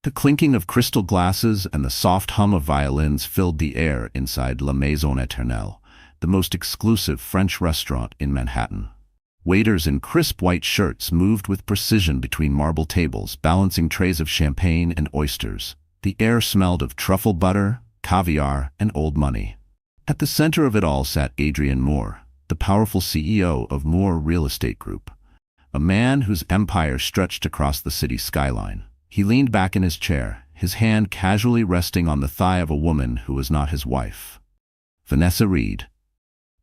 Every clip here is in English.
The clinking of crystal glasses and the soft hum of violins filled the air inside La Maison Éternelle, the most exclusive French restaurant in Manhattan. Waiters in crisp white shirts moved with precision between marble tables, balancing trays of champagne and oysters. The air smelled of truffle butter, caviar, and old money. At the center of it all sat Adrian Moore, the powerful CEO of Moore Real Estate Group, a man whose empire stretched across the city's skyline. He leaned back in his chair, his hand casually resting on the thigh of a woman who was not his wife. Vanessa Reed,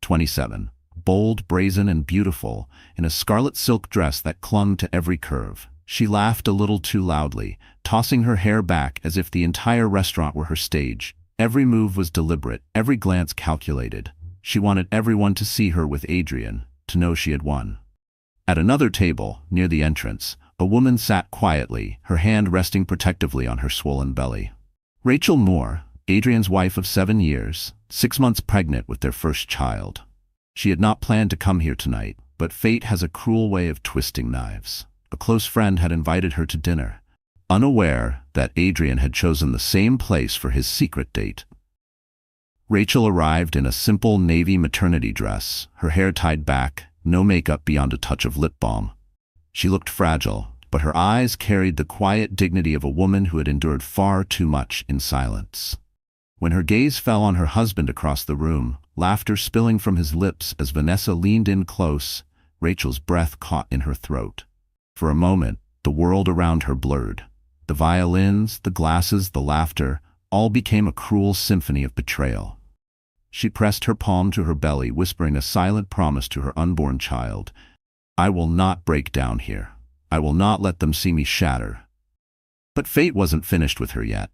27, bold, brazen, and beautiful, in a scarlet silk dress that clung to every curve. She laughed a little too loudly, tossing her hair back as if the entire restaurant were her stage. Every move was deliberate, every glance calculated. She wanted everyone to see her with Adrian, to know she had won. At another table, near the entrance, a woman sat quietly, her hand resting protectively on her swollen belly. Rachel Moore, Adrian's wife of 7 years, 6 months pregnant with their first child. She had not planned to come here tonight, but fate has a cruel way of twisting knives. A close friend had invited her to dinner, unaware that Adrian had chosen the same place for his secret date. Rachel arrived in a simple navy maternity dress, her hair tied back, no makeup beyond a touch of lip balm. She looked fragile, but her eyes carried the quiet dignity of a woman who had endured far too much in silence. When her gaze fell on her husband across the room, laughter spilling from his lips as Vanessa leaned in close, Rachel's breath caught in her throat. For a moment, the world around her blurred. The violins, the glasses, the laughter, all became a cruel symphony of betrayal. She pressed her palm to her belly, whispering a silent promise to her unborn child. "I will not break down here. I will not let them see me shatter." But fate wasn't finished with her yet.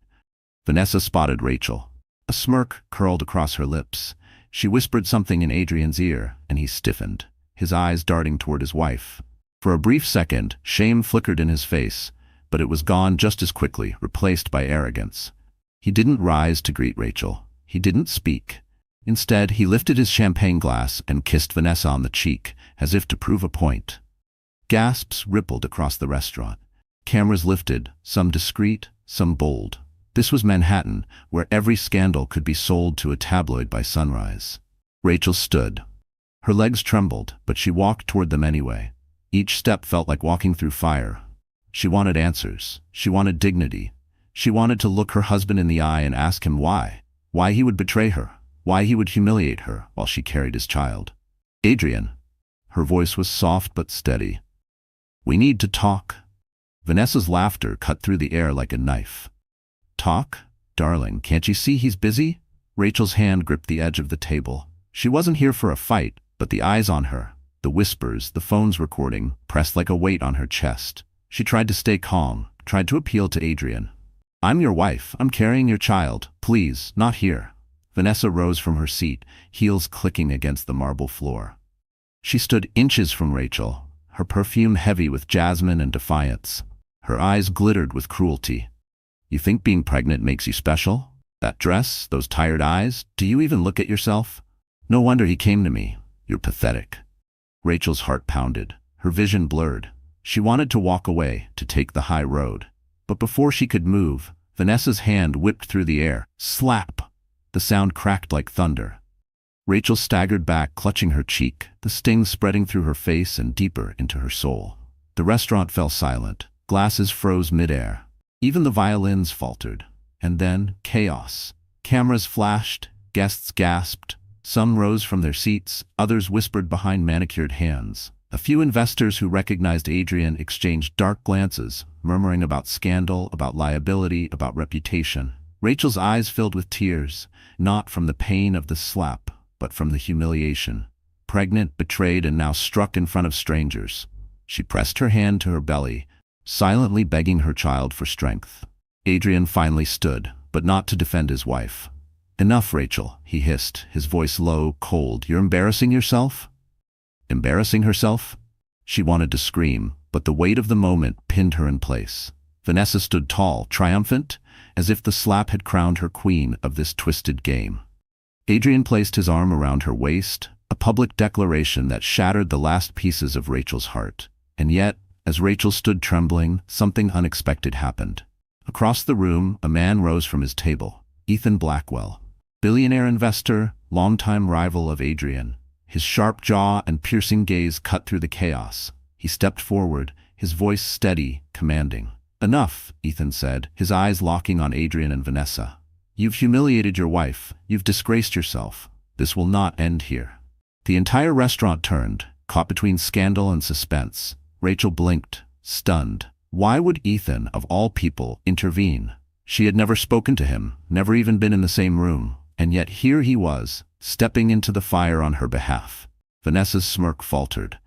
Vanessa spotted Rachel. A smirk curled across her lips. She whispered something in Adrian's ear, and he stiffened, his eyes darting toward his wife. For a brief second, shame flickered in his face, but it was gone just as quickly, replaced by arrogance. He didn't rise to greet Rachel. He didn't speak. Instead, he lifted his champagne glass and kissed Vanessa on the cheek, as if to prove a point. Gasps rippled across the restaurant. Cameras lifted, some discreet, some bold. This was Manhattan, where every scandal could be sold to a tabloid by sunrise. Rachel stood. Her legs trembled, but she walked toward them anyway. Each step felt like walking through fire. She wanted answers. She wanted dignity. She wanted to look her husband in the eye and ask him why. Why he would betray her. Why he would humiliate her while she carried his child. "Adrian." Her voice was soft but steady. "We need to talk." Vanessa's laughter cut through the air like a knife. "Talk? Darling, can't you see he's busy?" Rachel's hand gripped the edge of the table. She wasn't here for a fight, but the eyes on her, the whispers, the phone's recording, pressed like a weight on her chest. She tried to stay calm, tried to appeal to Adrian. "I'm your wife. I'm carrying your child. Please, not here." Vanessa rose from her seat, heels clicking against the marble floor. She stood inches from Rachel, her perfume heavy with jasmine and defiance. Her eyes glittered with cruelty. "You think being pregnant makes you special? That dress, those tired eyes, do you even look at yourself? No wonder he came to me. You're pathetic." Rachel's heart pounded, her vision blurred. She wanted to walk away, to take the high road. But before she could move, Vanessa's hand whipped through the air. Slap! The sound cracked like thunder. Rachel staggered back, clutching her cheek, the sting spreading through her face and deeper into her soul. The restaurant fell silent. Glasses froze midair. Even the violins faltered. And then, chaos. Cameras flashed, guests gasped. Some rose from their seats, others whispered behind manicured hands. A few investors who recognized Adrian exchanged dark glances, murmuring about scandal, about liability, about reputation. Rachel's eyes filled with tears, not from the pain of the slap, but from the humiliation. Pregnant, betrayed, and now struck in front of strangers. She pressed her hand to her belly, silently begging her child for strength. Adrian finally stood, but not to defend his wife. "Enough, Rachel," he hissed, his voice low, cold. "You're embarrassing yourself?" Embarrassing herself? She wanted to scream, but the weight of the moment pinned her in place. Vanessa stood tall, triumphant, as if the slap had crowned her queen of this twisted game. Adrian placed his arm around her waist, a public declaration that shattered the last pieces of Rachel's heart. And yet, as Rachel stood trembling, something unexpected happened. Across the room, a man rose from his table. Ethan Blackwell, billionaire investor, longtime rival of Adrian. His sharp jaw and piercing gaze cut through the chaos. He stepped forward, his voice steady, commanding. "Enough," Ethan said, his eyes locking on Adrian and Vanessa. "You've humiliated your wife. You've disgraced yourself. This will not end here." The entire restaurant turned, caught between scandal and suspense. Rachel blinked, stunned. Why would Ethan, of all people, intervene? She had never spoken to him, never even been in the same room, and yet here he was, stepping into the fire on her behalf. Vanessa's smirk faltered.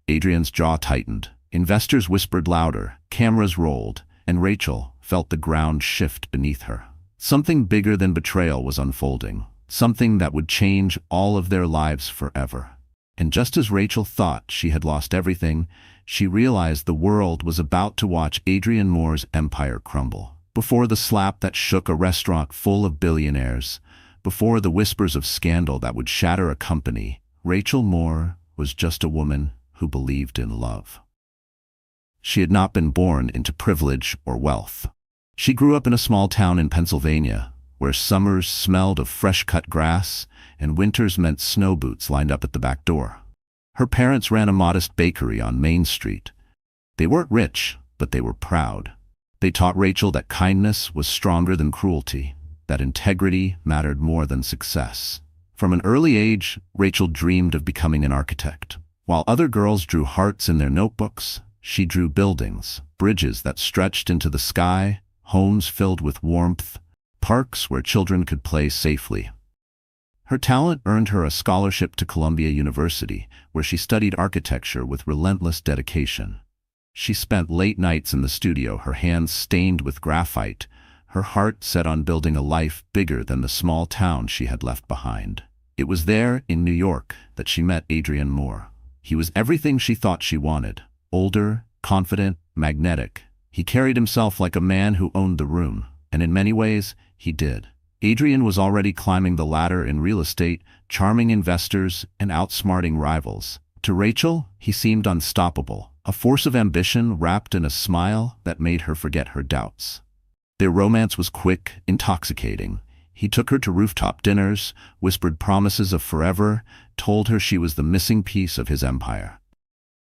Adrian's jaw tightened. Investors whispered louder, cameras rolled, and Rachel felt the ground shift beneath her. Something bigger than betrayal was unfolding, something that would change all of their lives forever. And just as Rachel thought she had lost everything, she realized the world was about to watch Adrian Moore's empire crumble. Before the slap that shook a restaurant full of billionaires, before the whispers of scandal that would shatter a company, Rachel Moore was just a woman who believed in love. She had not been born into privilege or wealth. She grew up in a small town in Pennsylvania, where summers smelled of fresh-cut grass and winters meant snow boots lined up at the back door. Her parents ran a modest bakery on Main Street. They weren't rich, but they were proud. They taught Rachel that kindness was stronger than cruelty, that integrity mattered more than success. From an early age, Rachel dreamed of becoming an architect. While other girls drew hearts in their notebooks, she drew buildings, bridges that stretched into the sky, homes filled with warmth, parks where children could play safely. Her talent earned her a scholarship to Columbia University, where she studied architecture with relentless dedication. She spent late nights in the studio, her hands stained with graphite, her heart set on building a life bigger than the small town she had left behind. It was there, in New York, that she met Adrian Moore. He was everything she thought she wanted. Older, confident, magnetic. He carried himself like a man who owned the room, and in many ways, he did. Adrian was already climbing the ladder in real estate, charming investors and outsmarting rivals. To Rachel, he seemed unstoppable, a force of ambition wrapped in a smile that made her forget her doubts. Their romance was quick, intoxicating. He took her to rooftop dinners, whispered promises of forever, told her she was the missing piece of his empire.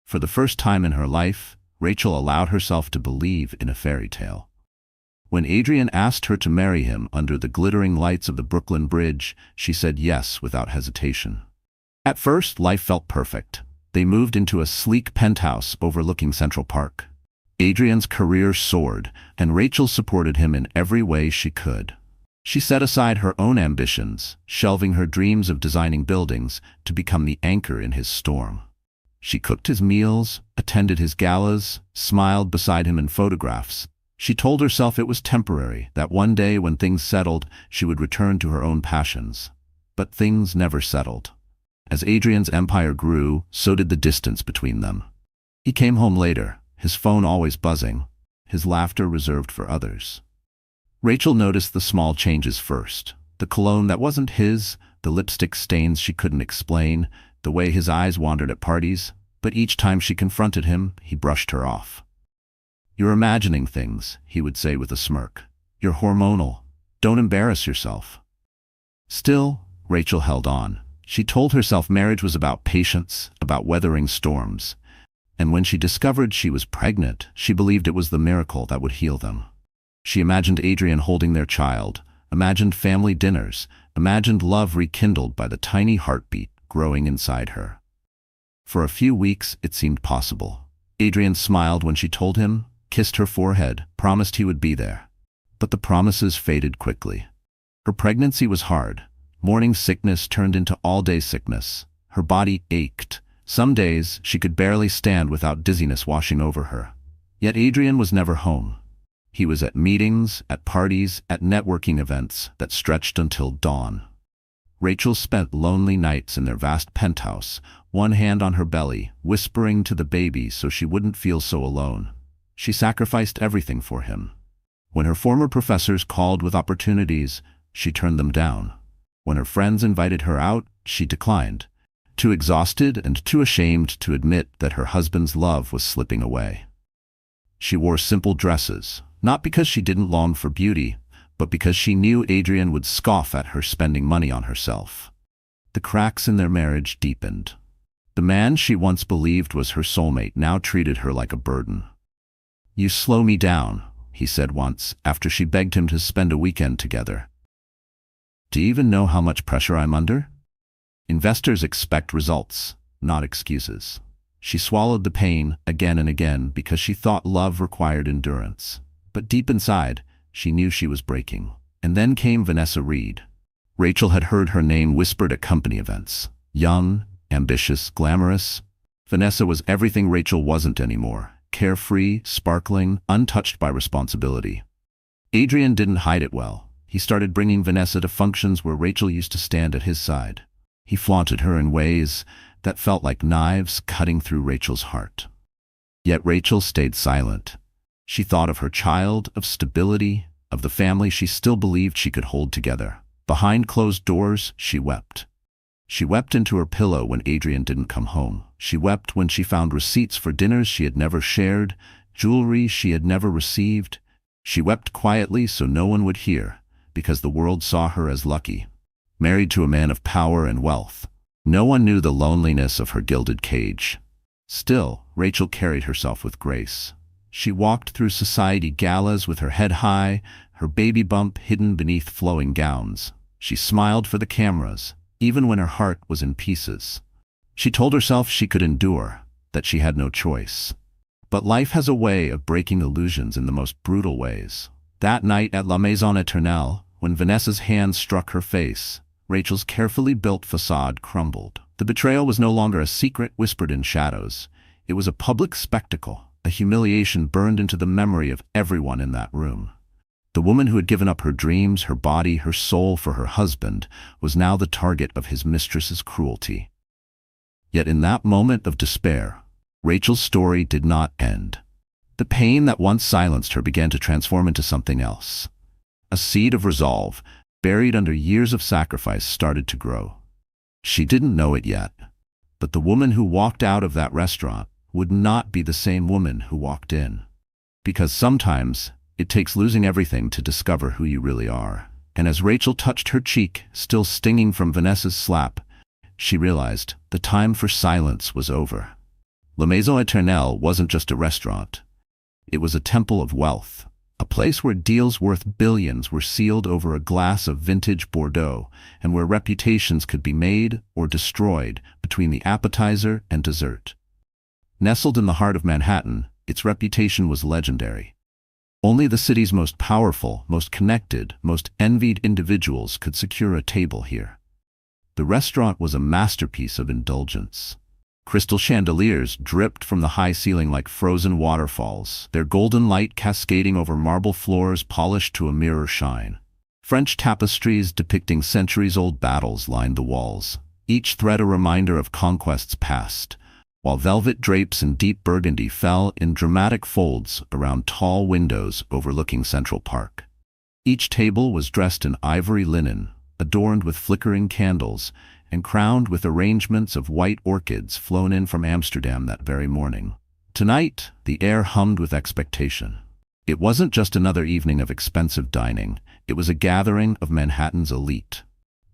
For the first time in her life, Rachel allowed herself to believe in a fairy tale. When Adrian asked her to marry him under the glittering lights of the Brooklyn Bridge, she said yes without hesitation. At first, life felt perfect. They moved into a sleek penthouse overlooking Central Park. Adrian's career soared, and Rachel supported him in every way she could. She set aside her own ambitions, shelving her dreams of designing buildings to become the anchor in his storm. She cooked his meals, attended his galas, smiled beside him in photographs. She told herself it was temporary, that one day when things settled, she would return to her own passions. But things never settled. As Adrian's empire grew, so did the distance between them. He came home later, his phone always buzzing, his laughter reserved for others. Rachel noticed the small changes first. The cologne that wasn't his, the lipstick stains she couldn't explain, the way his eyes wandered at parties, but each time she confronted him, he brushed her off. "You're imagining things," he would say with a smirk. "You're hormonal. Don't embarrass yourself." Still, Rachel held on. She told herself marriage was about patience, about weathering storms. And when she discovered she was pregnant, she believed it was the miracle that would heal them. She imagined Adrian holding their child, imagined family dinners, imagined love rekindled by the tiny heartbeat growing inside her. For a few weeks, it seemed possible. Adrian smiled when she told him, kissed her forehead, promised he would be there. But the promises faded quickly. Her pregnancy was hard. Morning sickness turned into all-day sickness. Her body ached. Some days, she could barely stand without dizziness washing over her. Yet Adrian was never home. He was at meetings, at parties, at networking events that stretched until dawn. Rachel spent lonely nights in their vast penthouse, one hand on her belly, whispering to the baby so she wouldn't feel so alone. She sacrificed everything for him. When her former professors called with opportunities, she turned them down. When her friends invited her out, she declined, too exhausted and too ashamed to admit that her husband's love was slipping away. She wore simple dresses, Not because she didn't long for beauty, but because she knew Adrian would scoff at her spending money on herself. The cracks in their marriage deepened. The man she once believed was her soulmate now treated her like a burden. "You slow me down," he said once, after she begged him to spend a weekend together. "Do you even know how much pressure I'm under?" Investors expect results, not excuses. She swallowed the pain again and again because she thought love required endurance. But deep inside, she knew she was breaking. And then came Vanessa Reed. Rachel had heard her name whispered at company events. Young, ambitious, glamorous. Vanessa was everything Rachel wasn't anymore. Carefree, sparkling, untouched by responsibility. Adrian didn't hide it well. He started bringing Vanessa to functions where Rachel used to stand at his side. He flaunted her in ways that felt like knives cutting through Rachel's heart. Yet Rachel stayed silent. She thought of her child, of stability, of the family she still believed she could hold together. Behind closed doors, she wept. She wept into her pillow when Adrian didn't come home. She wept when she found receipts for dinners she had never shared, jewelry she had never received. She wept quietly so no one would hear, because the world saw her as lucky. Married to a man of power and wealth. No one knew the loneliness of her gilded cage. Still, Rachel carried herself with grace. She walked through society galas with her head high, her baby bump hidden beneath flowing gowns. She smiled for the cameras, even when her heart was in pieces. She told herself she could endure, that she had no choice. But life has a way of breaking illusions in the most brutal ways. That night at La Maison Eternelle, when Vanessa's hand struck her face, Rachel's carefully built facade crumbled. The betrayal was no longer a secret whispered in shadows. It was a public spectacle, a humiliation burned into the memory of everyone in that room. The woman who had given up her dreams, her body, her soul for her husband, was now the target of his mistress's cruelty. Yet in that moment of despair, Rachel's story did not end. The pain that once silenced her began to transform into something else. A seed of resolve, buried under years of sacrifice, started to grow. She didn't know it yet, but the woman who walked out of that restaurant would not be the same woman who walked in. Because sometimes it takes losing everything to discover who you really are. And as Rachel touched her cheek, still stinging from Vanessa's slap, she realized the time for silence was over. La Maison Eternelle wasn't just a restaurant. It was a temple of wealth, a place where deals worth billions were sealed over a glass of vintage Bordeaux, and where reputations could be made or destroyed between the appetizer and dessert. Nestled in the heart of Manhattan, its reputation was legendary. Only the city's most powerful, most connected, most envied individuals could secure a table here. The restaurant was a masterpiece of indulgence. Crystal chandeliers dripped from the high ceiling like frozen waterfalls, their golden light cascading over marble floors polished to a mirror shine. French tapestries depicting centuries-old battles lined the walls, each thread a reminder of conquests past, while velvet drapes in deep burgundy fell in dramatic folds around tall windows overlooking Central Park. Each table was dressed in ivory linen, adorned with flickering candles, and crowned with arrangements of white orchids flown in from Amsterdam that very morning. Tonight, the air hummed with expectation. It wasn't just another evening of expensive dining, it was a gathering of Manhattan's elite.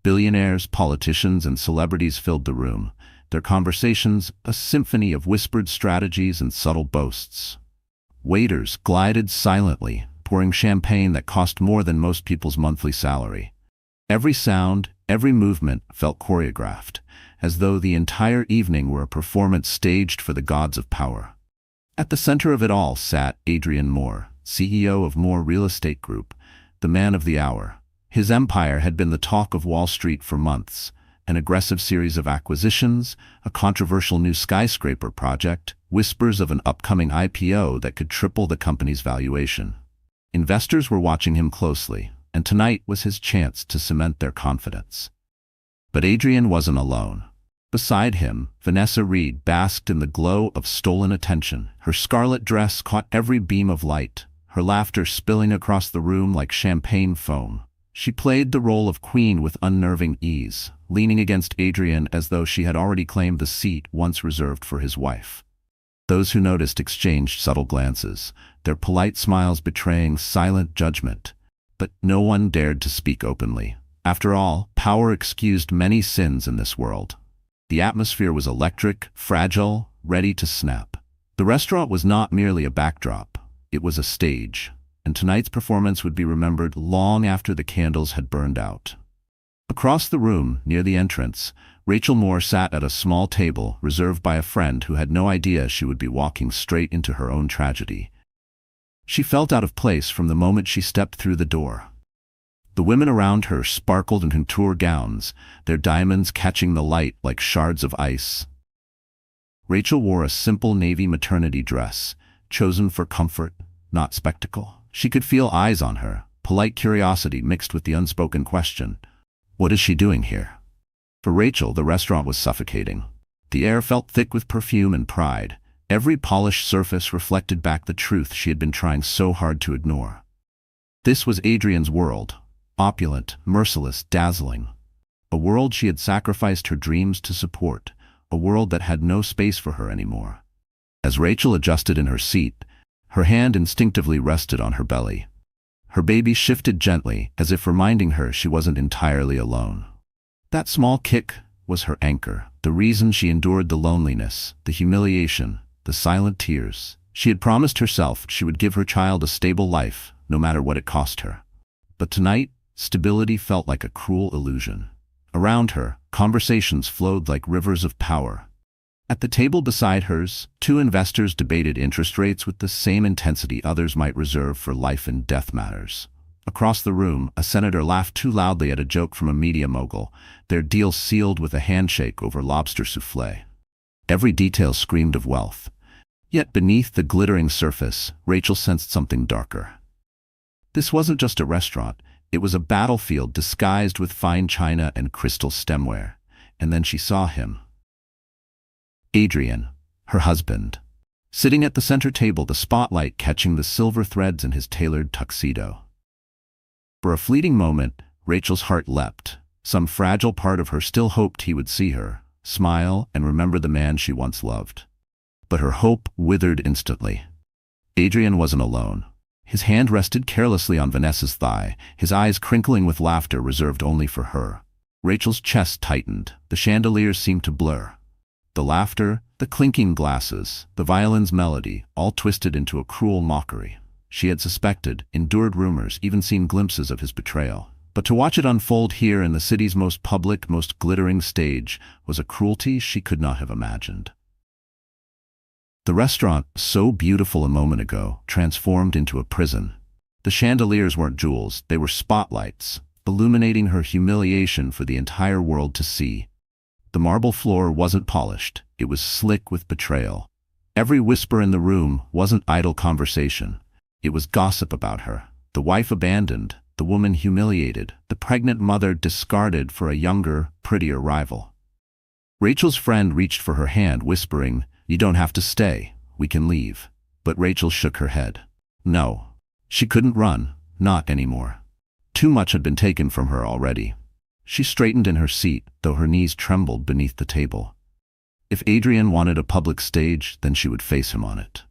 Billionaires, politicians, and celebrities filled the room, their conversations a symphony of whispered strategies and subtle boasts. Waiters glided silently, pouring champagne that cost more than most people's monthly salary. Every sound, every movement felt choreographed, as though the entire evening were a performance staged for the gods of power. At the center of it all sat Adrian Moore, CEO of Moore Real Estate Group, the man of the hour. His empire had been the talk of Wall Street for months, an aggressive series of acquisitions, a controversial new skyscraper project, whispers of an upcoming IPO that could triple the company's valuation. Investors were watching him closely, and tonight was his chance to cement their confidence. But Adrian wasn't alone. Beside him, Vanessa Reed basked in the glow of stolen attention. Her scarlet dress caught every beam of light, her laughter spilling across the room like champagne foam. She played the role of queen with unnerving ease, leaning against Adrian as though she had already claimed the seat once reserved for his wife. Those who noticed exchanged subtle glances, their polite smiles betraying silent judgment. But no one dared to speak openly. After all, power excused many sins in this world. The atmosphere was electric, fragile, ready to snap. The restaurant was not merely a backdrop, it was a stage, and tonight's performance would be remembered long after the candles had burned out. Across the room, near the entrance, Rachel Moore sat at a small table reserved by a friend who had no idea she would be walking straight into her own tragedy. She felt out of place from the moment she stepped through the door. The women around her sparkled in contour gowns, their diamonds catching the light like shards of ice. Rachel wore a simple navy maternity dress, chosen for comfort, not spectacle. She could feel eyes on her, polite curiosity mixed with the unspoken question, what is she doing here? For Rachel, the restaurant was suffocating. The air felt thick with perfume and pride. Every polished surface reflected back the truth she had been trying so hard to ignore. This was Adrian's world, opulent, merciless, dazzling. A world she had sacrificed her dreams to support, a world that had no space for her anymore. As Rachel adjusted in her seat, her hand instinctively rested on her belly. Her baby shifted gently, as if reminding her she wasn't entirely alone. That small kick was her anchor, the reason she endured the loneliness, the humiliation, the silent tears. She had promised herself she would give her child a stable life, no matter what it cost her. But tonight, stability felt like a cruel illusion. Around her, conversations flowed like rivers of power. At the table beside hers, two investors debated interest rates with the same intensity others might reserve for life and death matters. Across the room, a senator laughed too loudly at a joke from a media mogul, their deal sealed with a handshake over lobster soufflé. Every detail screamed of wealth. Yet beneath the glittering surface, Rachel sensed something darker. This wasn't just a restaurant, it was a battlefield disguised with fine china and crystal stemware. And then she saw him. Adrian, her husband. Sitting at the center table, the spotlight catching the silver threads in his tailored tuxedo. For a fleeting moment, Rachel's heart leapt. Some fragile part of her still hoped he would see her, smile, and remember the man she once loved. But her hope withered instantly. Adrian wasn't alone. His hand rested carelessly on Vanessa's thigh, his eyes crinkling with laughter reserved only for her. Rachel's chest tightened. The chandeliers seemed to blur. The laughter, the clinking glasses, the violin's melody, all twisted into a cruel mockery. She had suspected, endured rumors, even seen glimpses of his betrayal. But to watch it unfold here in the city's most public, most glittering stage was a cruelty she could not have imagined. The restaurant, so beautiful a moment ago, transformed into a prison. The chandeliers weren't jewels, they were spotlights, illuminating her humiliation for the entire world to see. The marble floor wasn't polished, it was slick with betrayal. Every whisper in the room wasn't idle conversation. It was gossip about her. The wife abandoned, the woman humiliated, the pregnant mother discarded for a younger, prettier rival. Rachel's friend reached for her hand, whispering, "You don't have to stay, we can leave." But Rachel shook her head. No. She couldn't run, not anymore. Too much had been taken from her already. She straightened in her seat, though her knees trembled beneath the table. If Adrian wanted a public stage, then she would face him on it.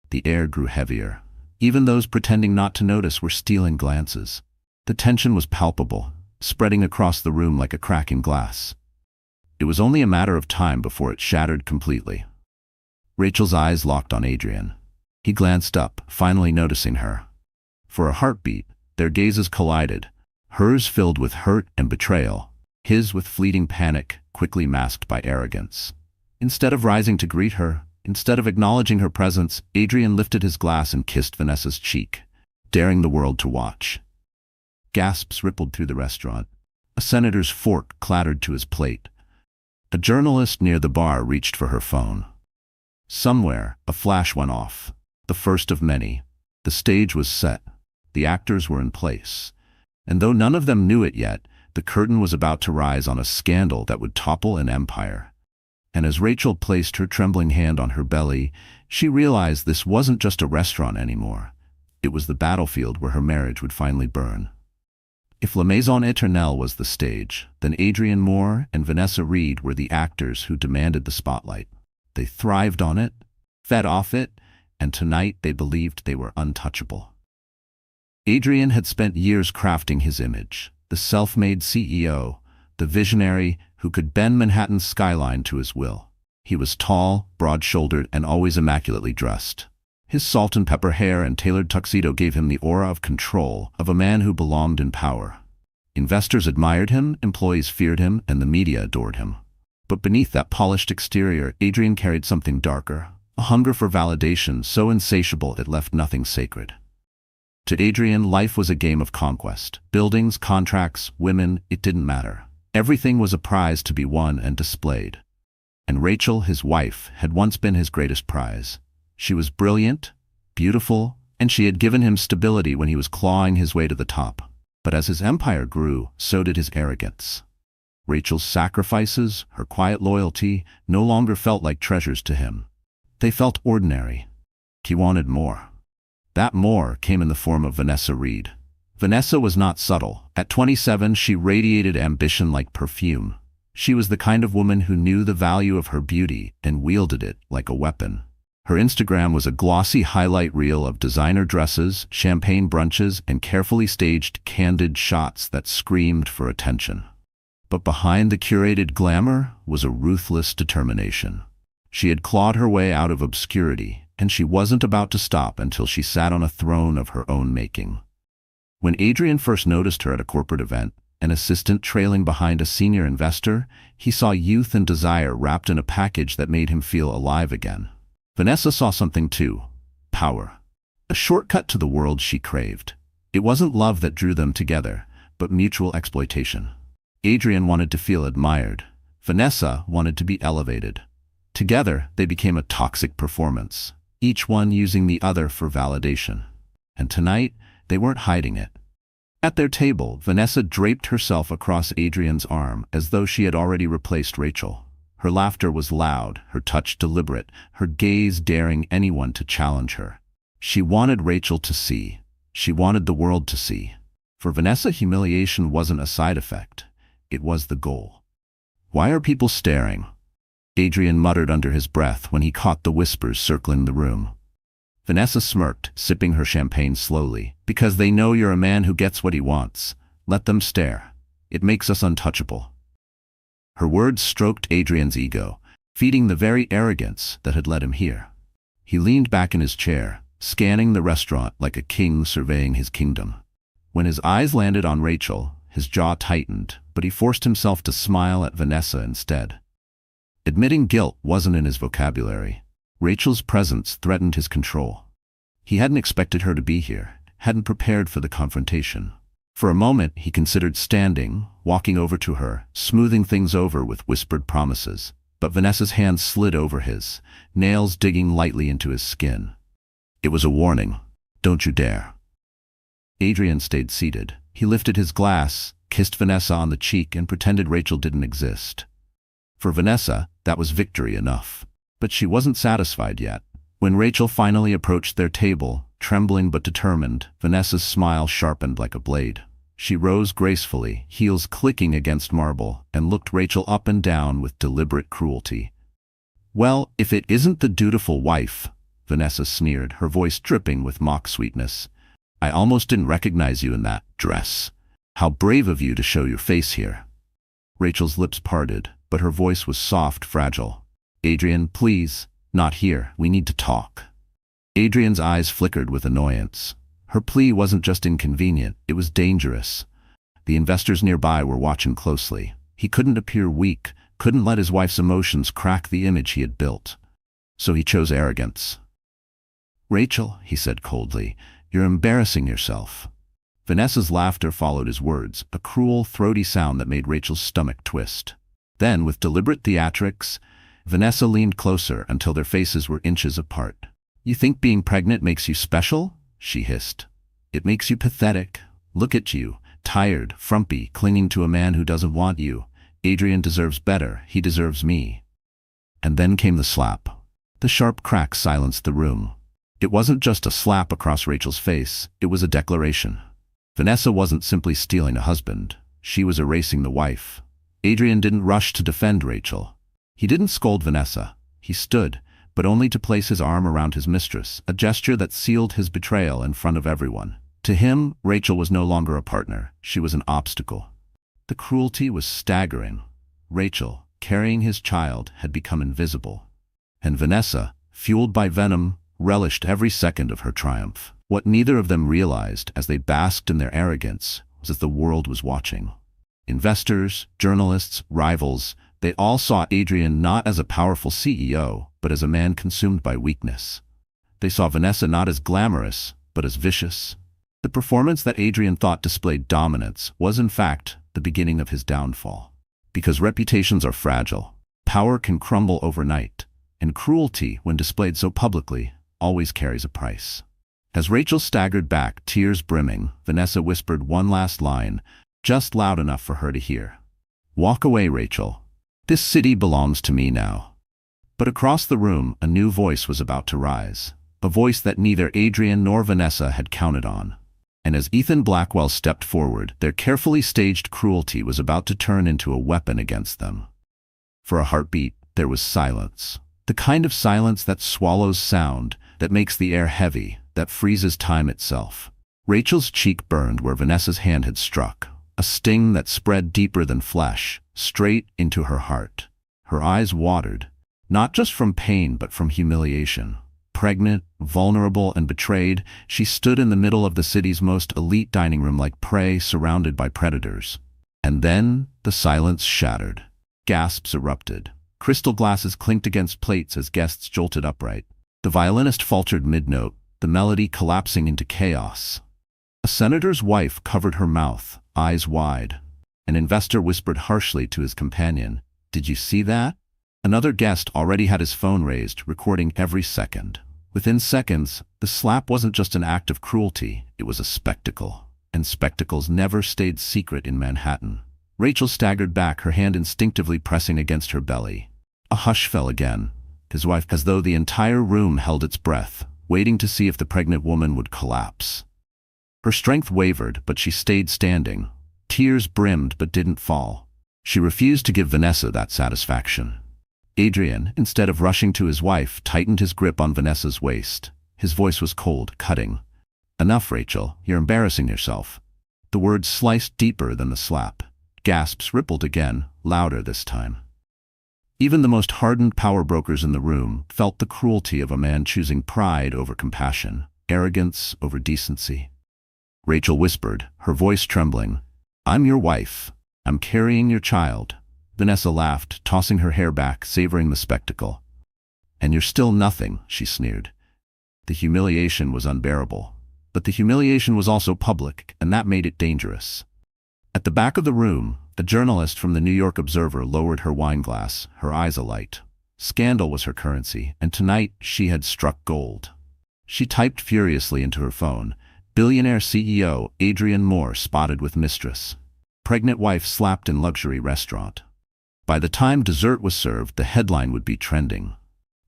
The air grew heavier. Even those pretending not to notice were stealing glances. The tension was palpable, spreading across the room like a crack in glass. It was only a matter of time before it shattered completely. Rachel's eyes locked on Adrian. He glanced up, finally noticing her. For a heartbeat, their gazes collided, hers filled with hurt and betrayal, his with fleeting panic, quickly masked by arrogance. Instead of rising to greet her, instead of acknowledging her presence, Adrian lifted his glass and kissed Vanessa's cheek, daring the world to watch. Gasps rippled through the restaurant. A senator's fork clattered to his plate. A journalist near the bar reached for her phone. Somewhere, a flash went off. The first of many. The stage was set. The actors were in place. And though none of them knew it yet, the curtain was about to rise on a scandal that would topple an empire. And as Rachel placed her trembling hand on her belly, she realized this wasn't just a restaurant anymore. It was the battlefield where her marriage would finally burn. If La Maison Éternelle was the stage, then Adrian Moore and Vanessa Reed were the actors who demanded the spotlight. They thrived on it, fed off it, and tonight they believed they were untouchable. Adrian had spent years crafting his image, the self-made CEO, the visionary who could bend Manhattan's skyline to his will. He was tall, broad-shouldered, and always immaculately dressed. His salt and pepper hair and tailored tuxedo gave him the aura of control of a man who belonged in power. Investors admired him, employees feared him, and the media adored him. But beneath that polished exterior, Adrian carried something darker, a hunger for validation so insatiable it left nothing sacred. To Adrian, life was a game of conquest. Buildings, contracts, women, it didn't matter. Everything was a prize to be won and displayed. And Rachel, his wife, had once been his greatest prize. She was brilliant, beautiful, and she had given him stability when he was clawing his way to the top. But as his empire grew, so did his arrogance. Rachel's sacrifices, her quiet loyalty, no longer felt like treasures to him. They felt ordinary. He wanted more. That more came in the form of Vanessa Reed. Vanessa was not subtle. At 27, she radiated ambition like perfume. She was the kind of woman who knew the value of her beauty and wielded it like a weapon. Her Instagram was a glossy highlight reel of designer dresses, champagne brunches, and carefully staged, candid shots that screamed for attention. But behind the curated glamour was a ruthless determination. She had clawed her way out of obscurity, and she wasn't about to stop until she sat on a throne of her own making. When Adrian first noticed her at a corporate event, an assistant trailing behind a senior investor, he saw youth and desire wrapped in a package that made him feel alive again. Vanessa saw something too: power. A shortcut to the world she craved. It wasn't love that drew them together, but mutual exploitation. Adrian wanted to feel admired. Vanessa wanted to be elevated. Together, they became a toxic performance, each one using the other for validation. And tonight, they weren't hiding it. At their table, Vanessa draped herself across Adrian's arm as though she had already replaced Rachel. Her laughter was loud, her touch deliberate, her gaze daring anyone to challenge her. She wanted Rachel to see. She wanted the world to see. For Vanessa, humiliation wasn't a side effect. It was the goal. "Why are people staring?" Adrian muttered under his breath when he caught the whispers circling the room. Vanessa smirked, sipping her champagne slowly. "Because they know you're a man who gets what he wants. Let them stare. It makes us untouchable." Her words stroked Adrian's ego, feeding the very arrogance that had led him here. He leaned back in his chair, scanning the restaurant like a king surveying his kingdom. When his eyes landed on Rachel, his jaw tightened, but he forced himself to smile at Vanessa instead. Admitting guilt wasn't in his vocabulary. Rachel's presence threatened his control. He hadn't expected her to be here, hadn't prepared for the confrontation. For a moment, he considered standing, walking over to her, smoothing things over with whispered promises. But Vanessa's hand slid over his, nails digging lightly into his skin. It was a warning. "Don't you dare." Adrian stayed seated. He lifted his glass, kissed Vanessa on the cheek, and pretended Rachel didn't exist. For Vanessa, that was victory enough. But she wasn't satisfied yet. When Rachel finally approached their table, trembling but determined, Vanessa's smile sharpened like a blade. She rose gracefully, heels clicking against marble, and looked Rachel up and down with deliberate cruelty. "Well, if it isn't the dutiful wife," Vanessa sneered, her voice dripping with mock sweetness. "I almost didn't recognize you in that dress. How brave of you to show your face here." Rachel's lips parted, but her voice was soft, fragile. "Adrian, please, not here. We need to talk." Adrian's eyes flickered with annoyance. Her plea wasn't just inconvenient, it was dangerous. The investors nearby were watching closely. He couldn't appear weak, couldn't let his wife's emotions crack the image he had built. So he chose arrogance. "Rachel," he said coldly, "you're embarrassing yourself." Vanessa's laughter followed his words, a cruel, throaty sound that made Rachel's stomach twist. Then, with deliberate theatrics, Vanessa leaned closer until their faces were inches apart. "You think being pregnant makes you special?" she hissed. "It makes you pathetic. Look at you, tired, frumpy, clinging to a man who doesn't want you. Adrian deserves better. He deserves me." And then came the slap. The sharp crack silenced the room. It wasn't just a slap across Rachel's face, it was a declaration. Vanessa wasn't simply stealing a husband. She was erasing the wife. Adrian didn't rush to defend Rachel. He didn't scold Vanessa. He stood, but only to place his arm around his mistress, a gesture that sealed his betrayal in front of everyone. To him, Rachel was no longer a partner. She was an obstacle. The cruelty was staggering. Rachel, carrying his child, had become invisible. And Vanessa, fueled by venom, relished every second of her triumph. What neither of them realized as they basked in their arrogance was that the world was watching. Investors, journalists, rivals, they all saw Adrian not as a powerful CEO, but as a man consumed by weakness. They saw Vanessa not as glamorous, but as vicious. The performance that Adrian thought displayed dominance was in fact the beginning of his downfall. Because reputations are fragile, power can crumble overnight, and cruelty, when displayed so publicly, always carries a price. As Rachel staggered back, tears brimming, Vanessa whispered one last line, just loud enough for her to hear. "Walk away, Rachel. This city belongs to me now." But across the room, a new voice was about to rise, a voice that neither Adrian nor Vanessa had counted on. And as Ethan Blackwell stepped forward, their carefully staged cruelty was about to turn into a weapon against them. For a heartbeat, there was silence. The kind of silence that swallows sound, that makes the air heavy, that freezes time itself. Rachel's cheek burned where Vanessa's hand had struck, a sting that spread deeper than flesh, straight into her heart. Her eyes watered, not just from pain but from humiliation. Pregnant, vulnerable, and betrayed, she stood in the middle of the city's most elite dining room like prey surrounded by predators. And then the silence shattered. Gasps erupted. Crystal glasses clinked against plates as guests jolted upright. The violinist faltered mid-note, the melody collapsing into chaos. A senator's wife covered her mouth, eyes wide. An investor whispered harshly to his companion, "Did you see that?" Another guest already had his phone raised, recording every second. Within seconds, the slap wasn't just an act of cruelty, it was a spectacle. And spectacles never stayed secret in Manhattan. Rachel staggered back, her hand instinctively pressing against her belly. A hush fell again, his wife, as though the entire room held its breath, waiting to see if the pregnant woman would collapse. Her strength wavered, but she stayed standing. Tears brimmed but didn't fall. She refused to give Vanessa that satisfaction. Adrian, instead of rushing to his wife, tightened his grip on Vanessa's waist. His voice was cold, cutting. "Enough, Rachel, you're embarrassing yourself." The words sliced deeper than the slap. Gasps rippled again, louder this time. Even the most hardened power brokers in the room felt the cruelty of a man choosing pride over compassion, arrogance over decency. Rachel whispered, her voice trembling, "I'm your wife. I'm carrying your child." Vanessa laughed, tossing her hair back, savoring the spectacle. "And you're still nothing," she sneered. The humiliation was unbearable. But the humiliation was also public, and that made it dangerous. At the back of the room, a journalist from the New York Observer lowered her wine glass, her eyes alight. Scandal was her currency, and tonight she had struck gold. She typed furiously into her phone, "Billionaire CEO Adrian Moore spotted with Mistress. Pregnant wife slapped in luxury restaurant." By the time dessert was served, the headline would be trending.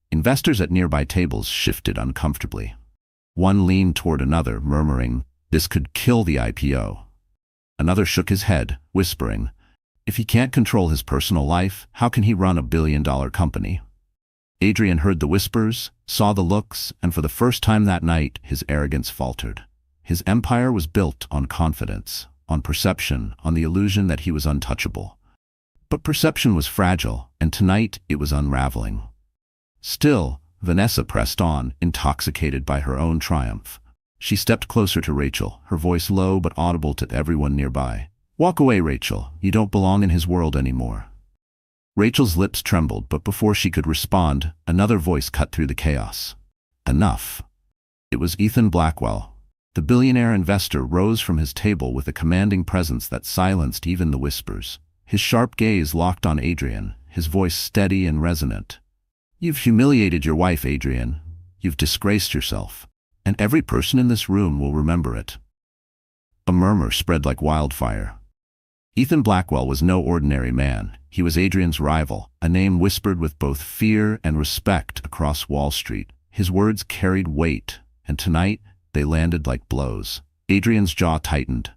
Investors at nearby tables shifted uncomfortably. One leaned toward another, murmuring, "This could kill the IPO." Another shook his head, whispering, "If he can't control his personal life, how can he run a billion-dollar company?" Adrian heard the whispers, saw the looks, and for the first time that night, his arrogance faltered. His empire was built on confidence, on perception, on the illusion that he was untouchable. But perception was fragile, and tonight it was unraveling. Still, Vanessa pressed on, intoxicated by her own triumph. She stepped closer to Rachel, her voice low but audible to everyone nearby. "Walk away, Rachel. You don't belong in his world anymore." Rachel's lips trembled, but before she could respond, another voice cut through the chaos. "Enough." It was Ethan Blackwell. The billionaire investor rose from his table with a commanding presence that silenced even the whispers. His sharp gaze locked on Adrian, his voice steady and resonant. "You've humiliated your wife, Adrian. You've disgraced yourself. And every person in this room will remember it." A murmur spread like wildfire. Ethan Blackwell was no ordinary man. He was Adrian's rival, a name whispered with both fear and respect across Wall Street. His words carried weight, and tonight they landed like blows. Adrian's jaw tightened.